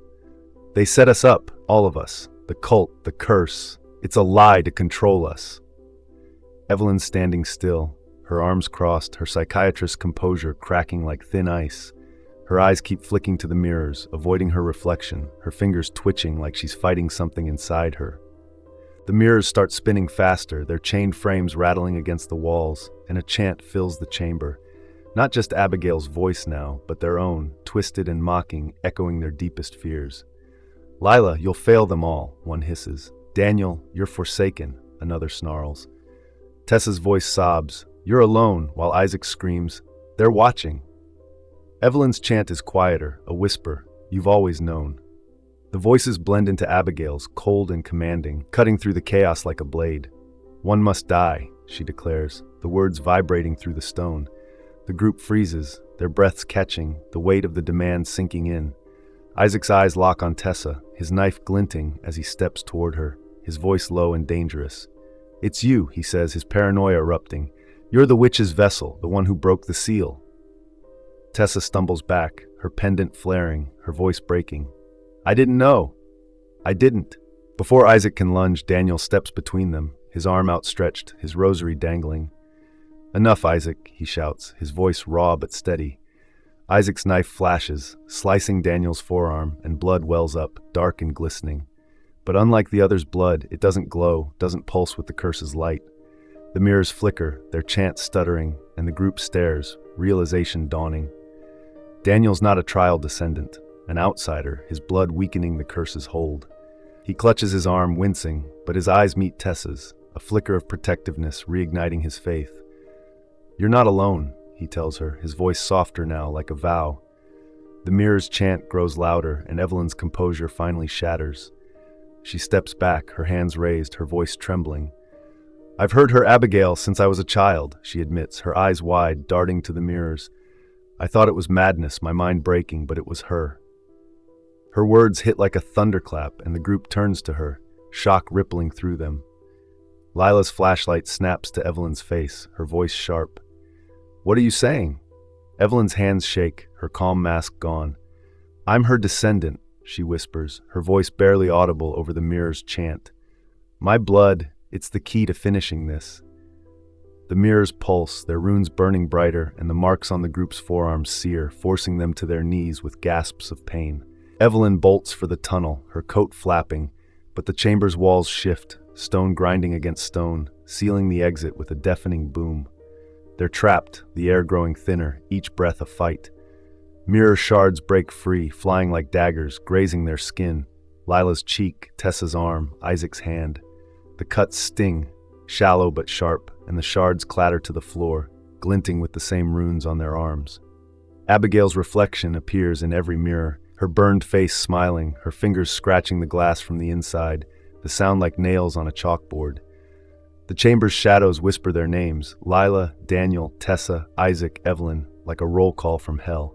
"They set us up, all of us. The cult, the curse. It's a lie to control us." Evelyn's standing still, her arms crossed, her psychiatrist's composure cracking like thin ice. Her eyes keep flicking to the mirrors, avoiding her reflection, her fingers twitching like she's fighting something inside her. The mirrors start spinning faster, their chained frames rattling against the walls, and a chant fills the chamber. Not just Abigail's voice now, but their own, twisted and mocking, echoing their deepest fears. "Lila, you'll fail them all," one hisses. "Daniel, you're forsaken," another snarls. Tessa's voice sobs, "You're alone," while Isaac screams, "They're watching." Evelyn's chant is quieter, a whisper, "You've always known." The voices blend into Abigail's, cold and commanding, cutting through the chaos like a blade. "One must die," she declares, the words vibrating through the stone. The group freezes, their breaths catching, the weight of the demand sinking in. Isaac's eyes lock on Tessa, his knife glinting as he steps toward her, his voice low and dangerous. "It's you," he says, his paranoia erupting. "You're the witch's vessel, the one who broke the seal." Tessa stumbles back, her pendant flaring, her voice breaking. "I didn't know. I didn't." Before Isaac can lunge, Daniel steps between them, his arm outstretched, his rosary dangling. "Enough, Isaac," he shouts, his voice raw but steady. Isaac's knife flashes, slicing Daniel's forearm, and blood wells up, dark and glistening. But unlike the other's blood, it doesn't glow, doesn't pulse with the curse's light. The mirrors flicker, their chant stuttering, and the group stares, realization dawning. Daniel's not a trial descendant, an outsider, his blood weakening the curse's hold. He clutches his arm, wincing, but his eyes meet Tessa's, a flicker of protectiveness reigniting his faith. "You're not alone," he tells her, his voice softer now, like a vow. The mirror's chant grows louder, and Evelyn's composure finally shatters. She steps back, her hands raised, her voice trembling. "I've heard her Abigail since I was a child," she admits, her eyes wide, darting to the mirrors. "I thought it was madness, my mind breaking, but it was her." Her words hit like a thunderclap, and the group turns to her, shock rippling through them. Lila's flashlight snaps to Evelyn's face, her voice sharp. "What are you saying?" Evelyn's hands shake, her calm mask gone. "I'm her descendant," she whispers, her voice barely audible over the mirror's chant. "My blood, it's the key to finishing this." The mirrors pulse, their runes burning brighter, and the marks on the group's forearms sear, forcing them to their knees with gasps of pain. Evelyn bolts for the tunnel, her coat flapping, but the chamber's walls shift, stone grinding against stone, sealing the exit with a deafening boom. They're trapped, the air growing thinner, each breath a fight. Mirror shards break free, flying like daggers, grazing their skin. Lila's cheek, Tessa's arm, Isaac's hand. The cuts sting, shallow but sharp, and the shards clatter to the floor, glinting with the same runes on their arms. Abigail's reflection appears in every mirror, her burned face smiling, her fingers scratching the glass from the inside, the sound like nails on a chalkboard. The chamber's shadows whisper their names: Lila, Daniel, Tessa, Isaac, Evelyn, like a roll call from hell.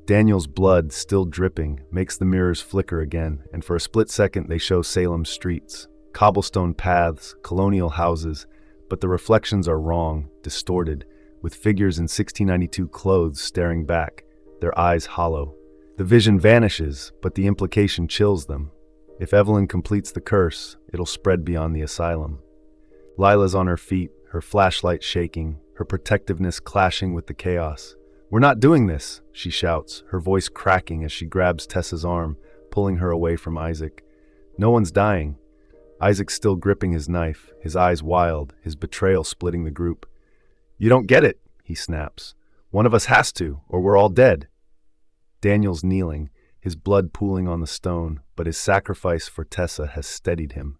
Daniel's blood, still dripping, makes the mirrors flicker again, and for a split second they show Salem's streets. Cobblestone paths, colonial houses, but the reflections are wrong, distorted, with figures in 1692 clothes staring back, their eyes hollow. The vision vanishes, but the implication chills them. If Evelyn completes the curse, it'll spread beyond the asylum. Lila's on her feet, her flashlight shaking, her protectiveness clashing with the chaos. "We're not doing this," she shouts, her voice cracking as she grabs Tessa's arm, pulling her away from Isaac. No one's dying. Isaac's still gripping his knife, his eyes wild, his betrayal splitting the group. "You don't get it," he snaps. "One of us has to, or we're all dead." Daniel's kneeling, his blood pooling on the stone, but his sacrifice for Tessa has steadied him,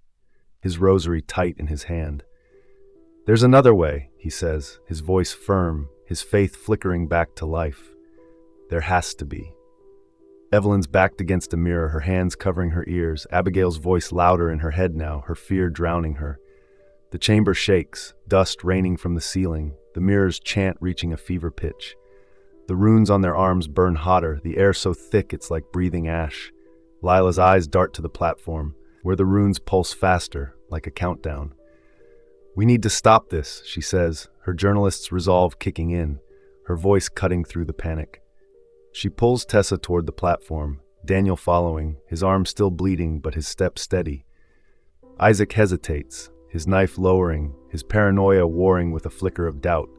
his rosary tight in his hand. "There's another way," he says, his voice firm, his faith flickering back to life. "There has to be." Evelyn's backed against a mirror, her hands covering her ears, Abigail's voice louder in her head now, her fear drowning her. The chamber shakes, dust raining from the ceiling, the mirrors chant reaching a fever pitch. The runes on their arms burn hotter, the air so thick it's like breathing ash. Lila's eyes dart to the platform, where the runes pulse faster, like a countdown. "We need to stop this," she says, her journalist's resolve kicking in, her voice cutting through the panic. She pulls Tessa toward the platform, Daniel following, his arm still bleeding but his step steady. Isaac hesitates, his knife lowering, his paranoia warring with a flicker of doubt.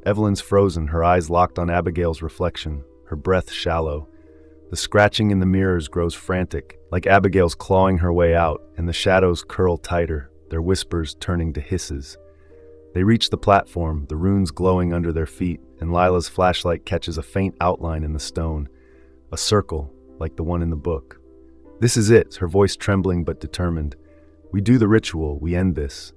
Evelyn's frozen, her eyes locked on Abigail's reflection, her breath shallow. The scratching in the mirrors grows frantic, like Abigail's clawing her way out, and the shadows curl tighter, their whispers turning to hisses. They reach the platform, the runes glowing under their feet, and Lila's flashlight catches a faint outline in the stone, a circle, like the one in the book. "This is it," her voice trembling but determined. "We do the ritual, we end this."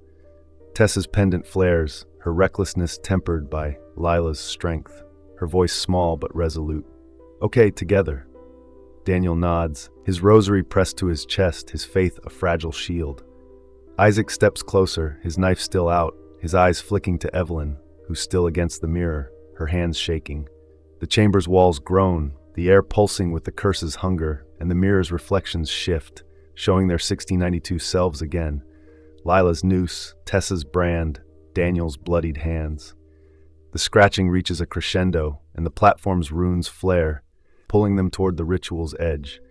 Tessa's pendant flares, her recklessness tempered by Lila's strength, her voice small but resolute. "Okay, together." Daniel nods, his rosary pressed to his chest, his faith a fragile shield. Isaac steps closer, his knife still out, his eyes flicking to Evelyn, who's still against the mirror, her hands shaking. The chamber's walls groan, the air pulsing with the curse's hunger, and the mirror's reflections shift, showing their 1692 selves again. Lila's noose, Tessa's brand, Daniel's bloodied hands. The scratching reaches a crescendo, and the platform's runes flare, pulling them toward the ritual's edge,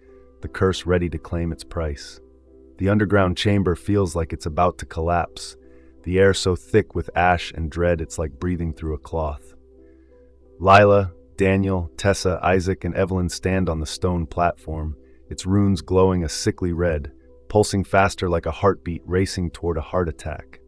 the curse ready to claim its price. The underground chamber feels like it's about to collapse, the air so thick with ash and dread it's like breathing through a cloth. Lila, Daniel, Tessa, Isaac, and Evelyn stand on the stone platform, its runes glowing a sickly red, pulsing faster like a heartbeat racing toward a heart attack.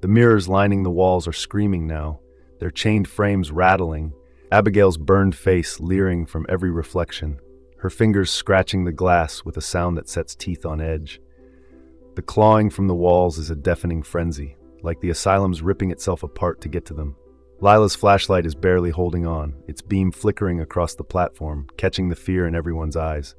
The mirrors lining the walls are screaming now, their chained frames rattling, Abigail's burned face leering from every reflection, her fingers scratching the glass with a sound that sets teeth on edge. The clawing from the walls is a deafening frenzy, like the asylum's ripping itself apart to get to them. Lila's flashlight is barely holding on, its beam flickering across the platform, catching the fear in everyone's eyes.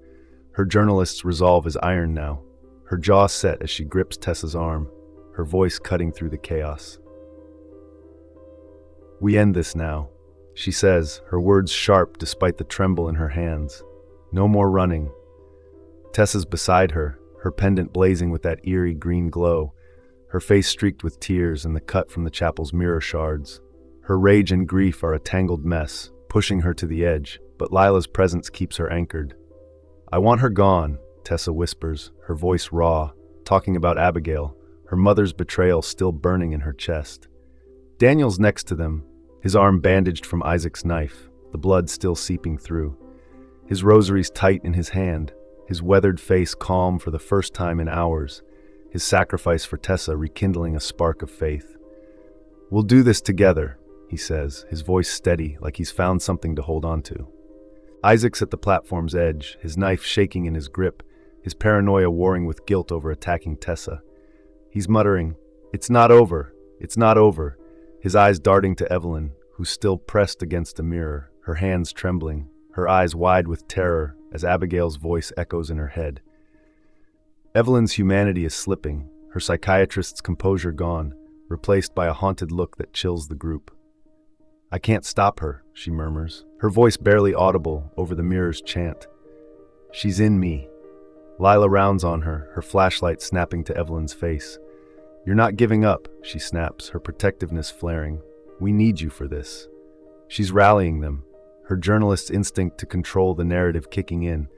Her journalist's resolve is iron now, her jaw set as she grips Tessa's arm, her voice cutting through the chaos. "We end this now," she says, her words sharp despite the tremble in her hands. "No more running." Tessa's beside her, her pendant blazing with that eerie green glow, her face streaked with tears and the cut from the chapel's mirror shards. Her rage and grief are a tangled mess, pushing her to the edge, but Lila's presence keeps her anchored. "I want her gone," Tessa whispers, her voice raw, talking about Abigail, her mother's betrayal still burning in her chest. Daniel's next to them, his arm bandaged from Isaac's knife, the blood still seeping through. His rosary's tight in his hand, his weathered face calm for the first time in hours, his sacrifice for Tessa rekindling a spark of faith. "We'll do this together," he says, his voice steady, like he's found something to hold on to. Isaac's at the platform's edge, his knife shaking in his grip, his paranoia warring with guilt over attacking Tessa. He's muttering, "It's not over, it's not over," his eyes darting to Evelyn, who's still pressed against a mirror, her hands trembling, her eyes wide with terror as Abigail's voice echoes in her head. Evelyn's humanity is slipping, her psychiatrist's composure gone, replaced by a haunted look that chills the group. "I can't stop her," she murmurs, her voice barely audible over the mirror's chant. "She's in me." Lila rounds on her, her flashlight snapping to Evelyn's face. "You're not giving up," she snaps, her protectiveness flaring. "We need you for this." She's rallying them, her journalist's instinct to control the narrative kicking in,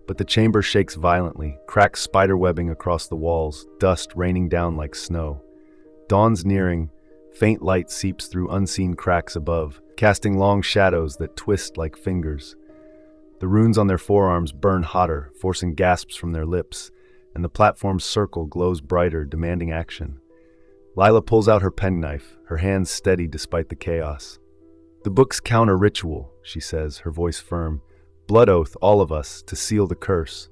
but the chamber shakes violently, cracks spiderwebbing across the walls, dust raining down like snow. Dawn's nearing, faint light seeps through unseen cracks above, casting long shadows that twist like fingers. The runes on their forearms burn hotter, forcing gasps from their lips, and the platform's circle glows brighter, demanding action. Lila pulls out her penknife, her hands steady despite the chaos. "The book's counter-ritual," she says, her voice firm. "Blood oath, all of us, to seal the curse."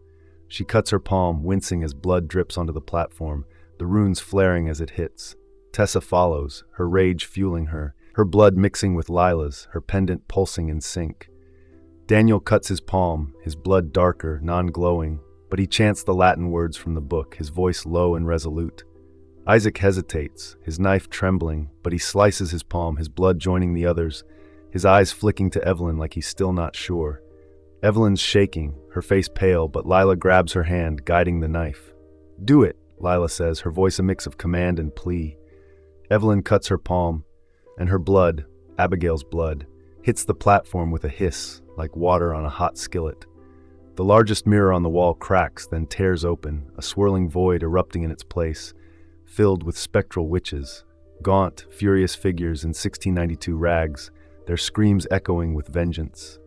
She cuts her palm, wincing as blood drips onto the platform, the runes flaring as it hits. Tessa follows, her rage fueling her blood mixing with Lila's, her pendant pulsing in sync. Daniel cuts his palm, his blood darker, non-glowing, but he chants the Latin words from the book, his voice low and resolute. Isaac hesitates, his knife trembling, but he slices his palm, his blood joining the others, his eyes flicking to Evelyn like he's still not sure. Evelyn's shaking, her face pale, but Lila grabs her hand, guiding the knife. "Do it," Lila says, her voice a mix of command and plea. Evelyn cuts her palm, and her blood, Abigail's blood, hits the platform with a hiss, like water on a hot skillet. The largest mirror on the wall cracks, then tears open, a swirling void erupting in its place, filled with spectral witches, gaunt, furious figures in 1692 rags, their screams echoing with vengeance.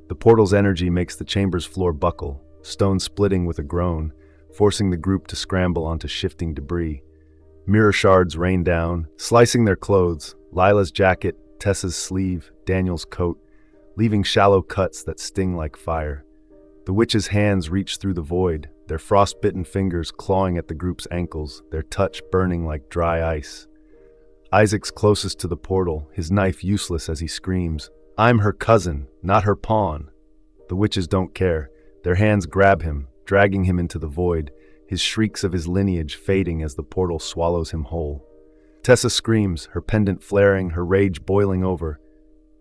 The portal's energy makes the chamber's floor buckle, stone splitting with a groan, forcing the group to scramble onto shifting debris. Mirror shards rain down, slicing their clothes, Lila's jacket, Tessa's sleeve, Daniel's coat, leaving shallow cuts that sting like fire. The witches' hands reach through the void, their frost-bitten fingers clawing at the group's ankles, their touch burning like dry ice. Isaac's closest to the portal, his knife useless as he screams, "I'm her cousin, not her pawn." The witches don't care. Their hands grab him, dragging him into the void, his shrieks of his lineage fading as the portal swallows him whole. Tessa screams, her pendant flaring, her rage boiling over.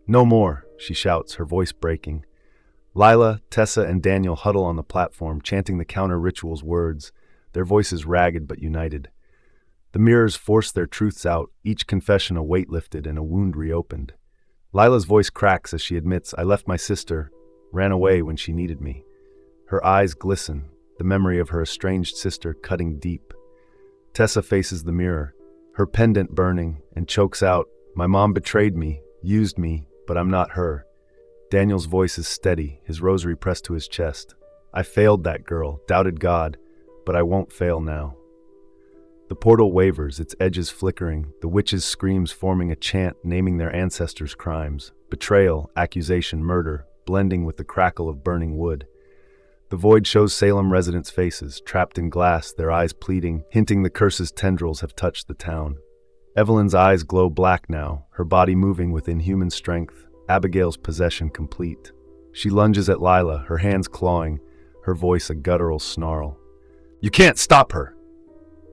"No more," she shouts, her voice breaking. Lila, Tessa, and Daniel huddle on the platform, chanting the counter-ritual's words, their voices ragged but united. The mirrors force their truths out, each confession a weight lifted and a wound reopened. Lila's voice cracks as she admits, "I left my sister, ran away when she needed me." Her eyes glisten, the memory of her estranged sister cutting deep. Tessa faces the mirror, her pendant burning, and chokes out, "My mom betrayed me, used me, but I'm not her." Daniel's voice is steady, his rosary pressed to his chest. "I failed that girl, doubted God, but I won't fail now." The portal wavers, its edges flickering, the witches' screams forming a chant naming their ancestors' crimes, betrayal, accusation, murder, blending with the crackle of burning wood. The void shows Salem residents' faces, trapped in glass, their eyes pleading, hinting the curse's tendrils have touched the town. Evelyn's eyes glow black now, her body moving with inhuman strength, Abigail's possession complete. She lunges at Lila, her hands clawing, her voice a guttural snarl. "You can't stop her!"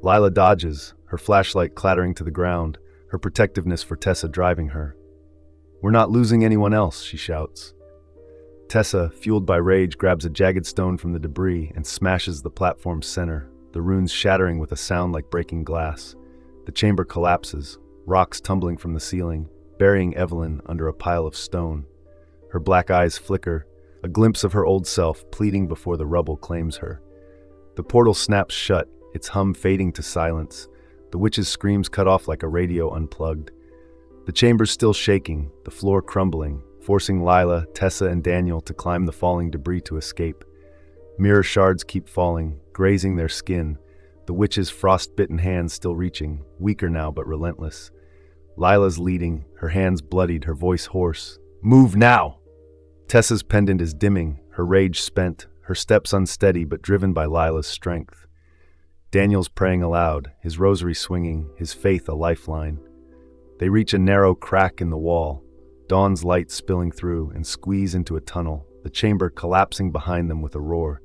Lila dodges, her flashlight clattering to the ground, her protectiveness for Tessa driving her. "We're not losing anyone else," she shouts. Tessa, fueled by rage, grabs a jagged stone from the debris and smashes the platform's center, the runes shattering with a sound like breaking glass. The chamber collapses, rocks tumbling from the ceiling, burying Evelyn under a pile of stone. Her black eyes flicker, a glimpse of her old self pleading before the rubble claims her. The portal snaps shut, its hum fading to silence, the witch's screams cut off like a radio unplugged. The chamber's still shaking, the floor crumbling, forcing Lila, Tessa, and Daniel to climb the falling debris to escape. Mirror shards keep falling, grazing their skin, the witch's frost-bitten hands still reaching, weaker now but relentless. Lila's leading, her hands bloodied, her voice hoarse. "Move now!" Tessa's pendant is dimming, her rage spent, her steps unsteady but driven by Lila's strength. Daniel's praying aloud, his rosary swinging, his faith a lifeline. They reach a narrow crack in the wall, dawn's light spilling through, and squeeze into a tunnel, the chamber collapsing behind them with a roar.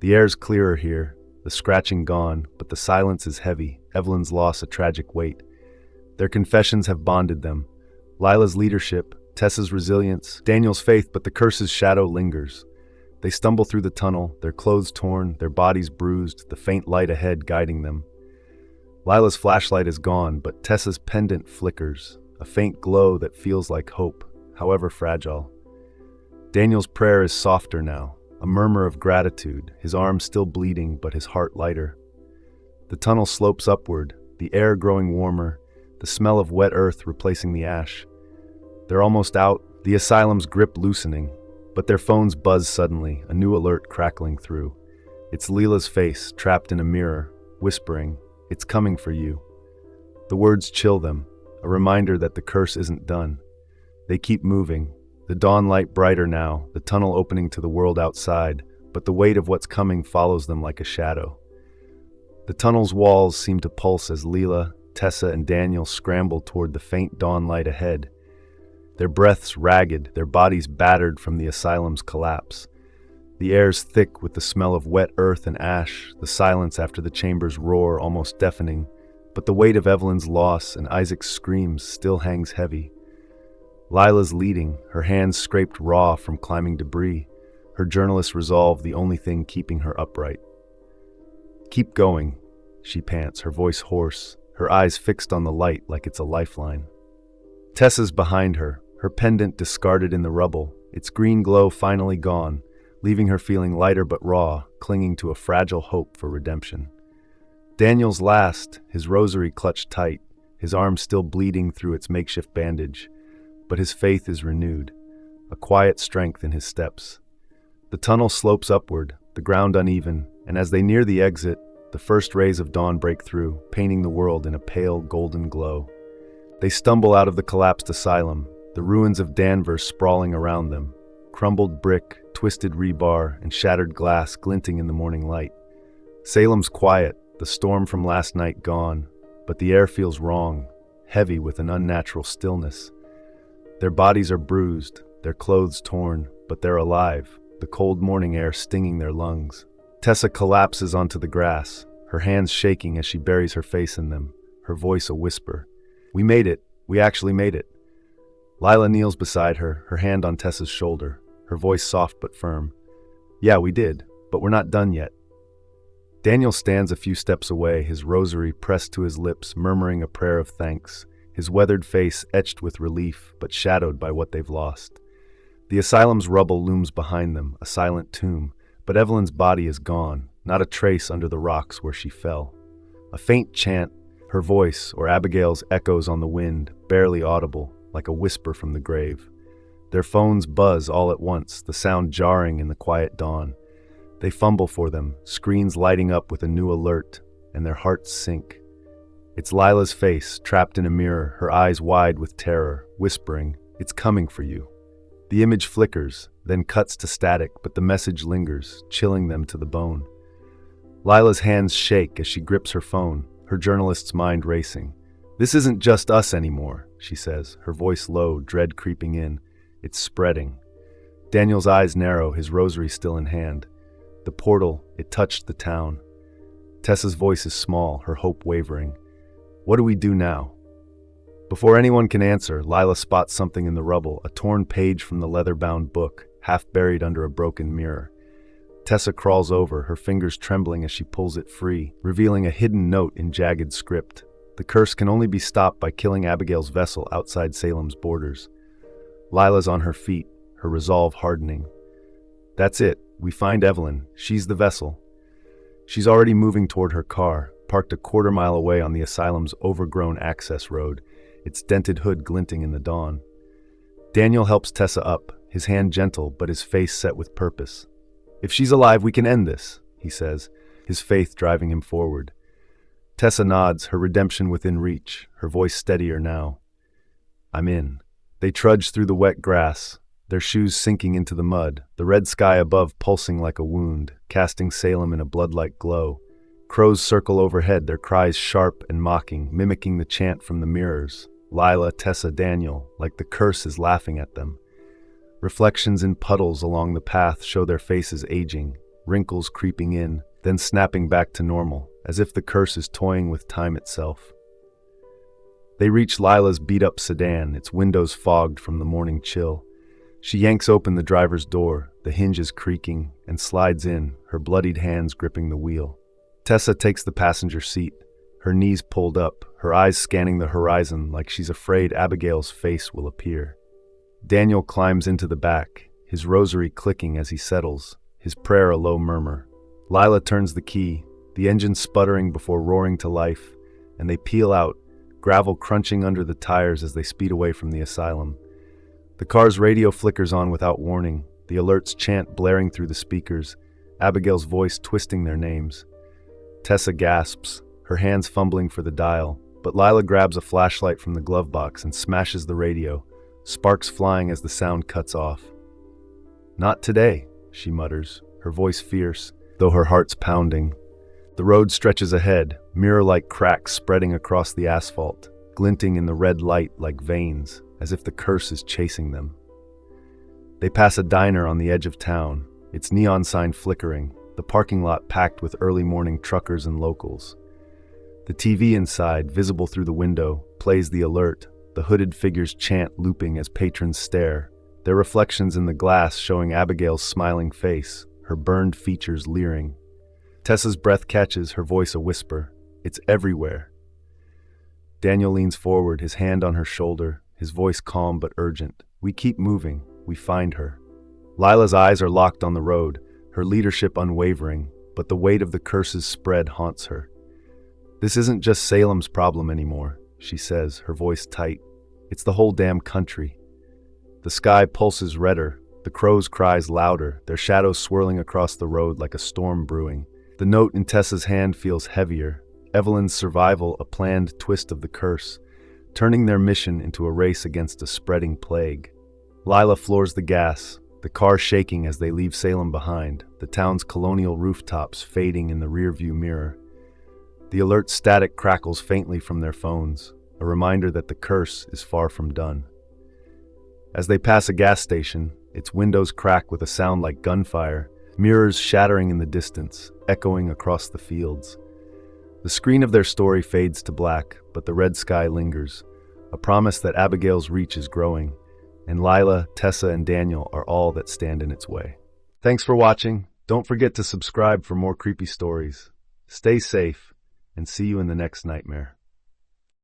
The air's clearer here, the scratching gone, but the silence is heavy, Evelyn's loss a tragic weight. Their confessions have bonded them. Lila's leadership, Tessa's resilience, Daniel's faith, but the curse's shadow lingers. They stumble through the tunnel, their clothes torn, their bodies bruised, the faint light ahead guiding them. Lila's flashlight is gone, but Tessa's pendant flickers, a faint glow that feels like hope, however fragile. Daniel's prayer is softer now, a murmur of gratitude, his arm still bleeding but his heart lighter. The tunnel slopes upward, the air growing warmer, the smell of wet earth replacing the ash. They're almost out, the asylum's grip loosening, but their phones buzz suddenly, a new alert crackling through. It's Leela's face, trapped in a mirror, whispering, "It's coming for you." The words chill them, a reminder that the curse isn't done. They keep moving, the dawn light brighter now, the tunnel opening to the world outside, but the weight of what's coming follows them like a shadow. The tunnel's walls seem to pulse as Leela, Tessa, and Daniel scramble toward the faint dawn light ahead. Their breaths ragged, their bodies battered from the asylum's collapse. The air's thick with the smell of wet earth and ash, the silence after the chamber's roar almost deafening, but the weight of Evelyn's loss and Isaac's screams still hangs heavy. Lila's leading, her hands scraped raw from climbing debris, her journalist resolve the only thing keeping her upright. "Keep going," she pants, her voice hoarse, her eyes fixed on the light like it's a lifeline. Tessa's behind her, her pendant discarded in the rubble, its green glow finally gone, leaving her feeling lighter but raw, clinging to a fragile hope for redemption. Daniel's last, his rosary clutched tight, his arm still bleeding through its makeshift bandage, but his faith is renewed, a quiet strength in his steps. The tunnel slopes upward, the ground uneven, and as they near the exit, the first rays of dawn break through, painting the world in a pale golden glow. They stumble out of the collapsed asylum, the ruins of Danvers sprawling around them, crumbled brick, twisted rebar, and shattered glass glinting in the morning light. Salem's quiet, the storm from last night gone, but the air feels wrong, heavy with an unnatural stillness. Their bodies are bruised, their clothes torn, but they're alive, the cold morning air stinging their lungs. Tessa collapses onto the grass, her hands shaking as she buries her face in them, her voice a whisper. "We made it. We actually made it." Lila kneels beside her, her hand on Tessa's shoulder, her voice soft but firm. "Yeah, we did, but we're not done yet." Daniel stands a few steps away, his rosary pressed to his lips, murmuring a prayer of thanks, his weathered face etched with relief, but shadowed by what they've lost. The asylum's rubble looms behind them, a silent tomb, but Evelyn's body is gone, not a trace under the rocks where she fell. A faint chant, her voice, or Abigail's, echoes on the wind, barely audible, like a whisper from the grave. Their phones buzz all at once, the sound jarring in the quiet dawn. They fumble for them, screens lighting up with a new alert, and their hearts sink. It's Lila's face, trapped in a mirror, her eyes wide with terror, whispering, "It's coming for you." The image flickers, then cuts to static, but the message lingers, chilling them to the bone. Lila's hands shake as she grips her phone, her journalist's mind racing. "This isn't just us anymore," she says, her voice low, dread creeping in. "It's spreading." Daniel's eyes narrow, his rosary still in hand. The portal, it touched the town. Tessa's voice is small, her hope wavering. "What do we do now?" Before anyone can answer, Lila spots something in the rubble, a torn page from the leather-bound book, half buried under a broken mirror. Tessa crawls over, her fingers trembling as she pulls it free, revealing a hidden note in jagged script. The curse can only be stopped by killing Abigail's vessel outside Salem's borders. Lila's on her feet, her resolve hardening. "That's it. We find Evelyn. She's the vessel." She's already moving toward her car, parked a quarter-mile away on the asylum's overgrown access road, its dented hood glinting in the dawn. Daniel helps Tessa up, his hand gentle but his face set with purpose. "If she's alive, we can end this," he says, his faith driving him forward. Tessa nods, her redemption within reach, her voice steadier now. "I'm in." They trudge through the wet grass, their shoes sinking into the mud, the red sky above pulsing like a wound, casting Salem in a blood-like glow. Crows circle overhead, their cries sharp and mocking, mimicking the chant from the mirrors. Lila, Tessa, Daniel, like the curse is laughing at them. Reflections in puddles along the path show their faces aging, wrinkles creeping in, then snapping back to normal, as if the curse is toying with time itself. They reach Lila's beat-up sedan, its windows fogged from the morning chill. She yanks open the driver's door, the hinges creaking, and slides in, her bloodied hands gripping the wheel. Tessa takes the passenger seat, her knees pulled up, her eyes scanning the horizon like she's afraid Abigail's face will appear. Daniel climbs into the back, his rosary clicking as he settles, his prayer a low murmur. Lila turns the key, the engine sputtering before roaring to life, and they peel out, gravel crunching under the tires as they speed away from the asylum. The car's radio flickers on without warning, the alerts chant blaring through the speakers, Abigail's voice twisting their names. Tessa gasps, her hands fumbling for the dial, but Lila grabs a flashlight from the glove box and smashes the radio, sparks flying as the sound cuts off. "Not today," she mutters, her voice fierce, though her heart's pounding. The road stretches ahead, mirror-like cracks spreading across the asphalt, glinting in the red light like veins, as if the curse is chasing them. They pass a diner on the edge of town, its neon sign flickering, the parking lot packed with early morning truckers and locals. The TV inside, visible through the window, plays the alert, the hooded figures chant looping as patrons stare, their reflections in the glass showing Abigail's smiling face, her burned features leering. Tessa's breath catches, her voice a whisper. It's everywhere. Daniel leans forward, his hand on her shoulder, his voice calm but urgent. We keep moving. We find her. Lila's eyes are locked on the road, her leadership unwavering, but the weight of the curse's spread haunts her. This isn't just Salem's problem anymore, she says, her voice tight. It's the whole damn country. The sky pulses redder, the crows' cries louder, their shadows swirling across the road like a storm brewing. The note in Tessa's hand feels heavier, Evelyn's survival a planned twist of the curse, turning their mission into a race against a spreading plague. Lila floors the gas, the car shaking as they leave Salem behind, the town's colonial rooftops fading in the rearview mirror. The alert static crackles faintly from their phones, a reminder that the curse is far from done. As they pass a gas station, its windows crack with a sound like gunfire, mirrors shattering in the distance, echoing across the fields. The screen of their story fades to black, but the red sky lingers, a promise that Abigail's reach is growing, and Lila, Tessa, and Daniel are all that stand in its way. Thanks for watching. Don't forget to subscribe for more creepy stories. Stay safe, and see you in the next nightmare.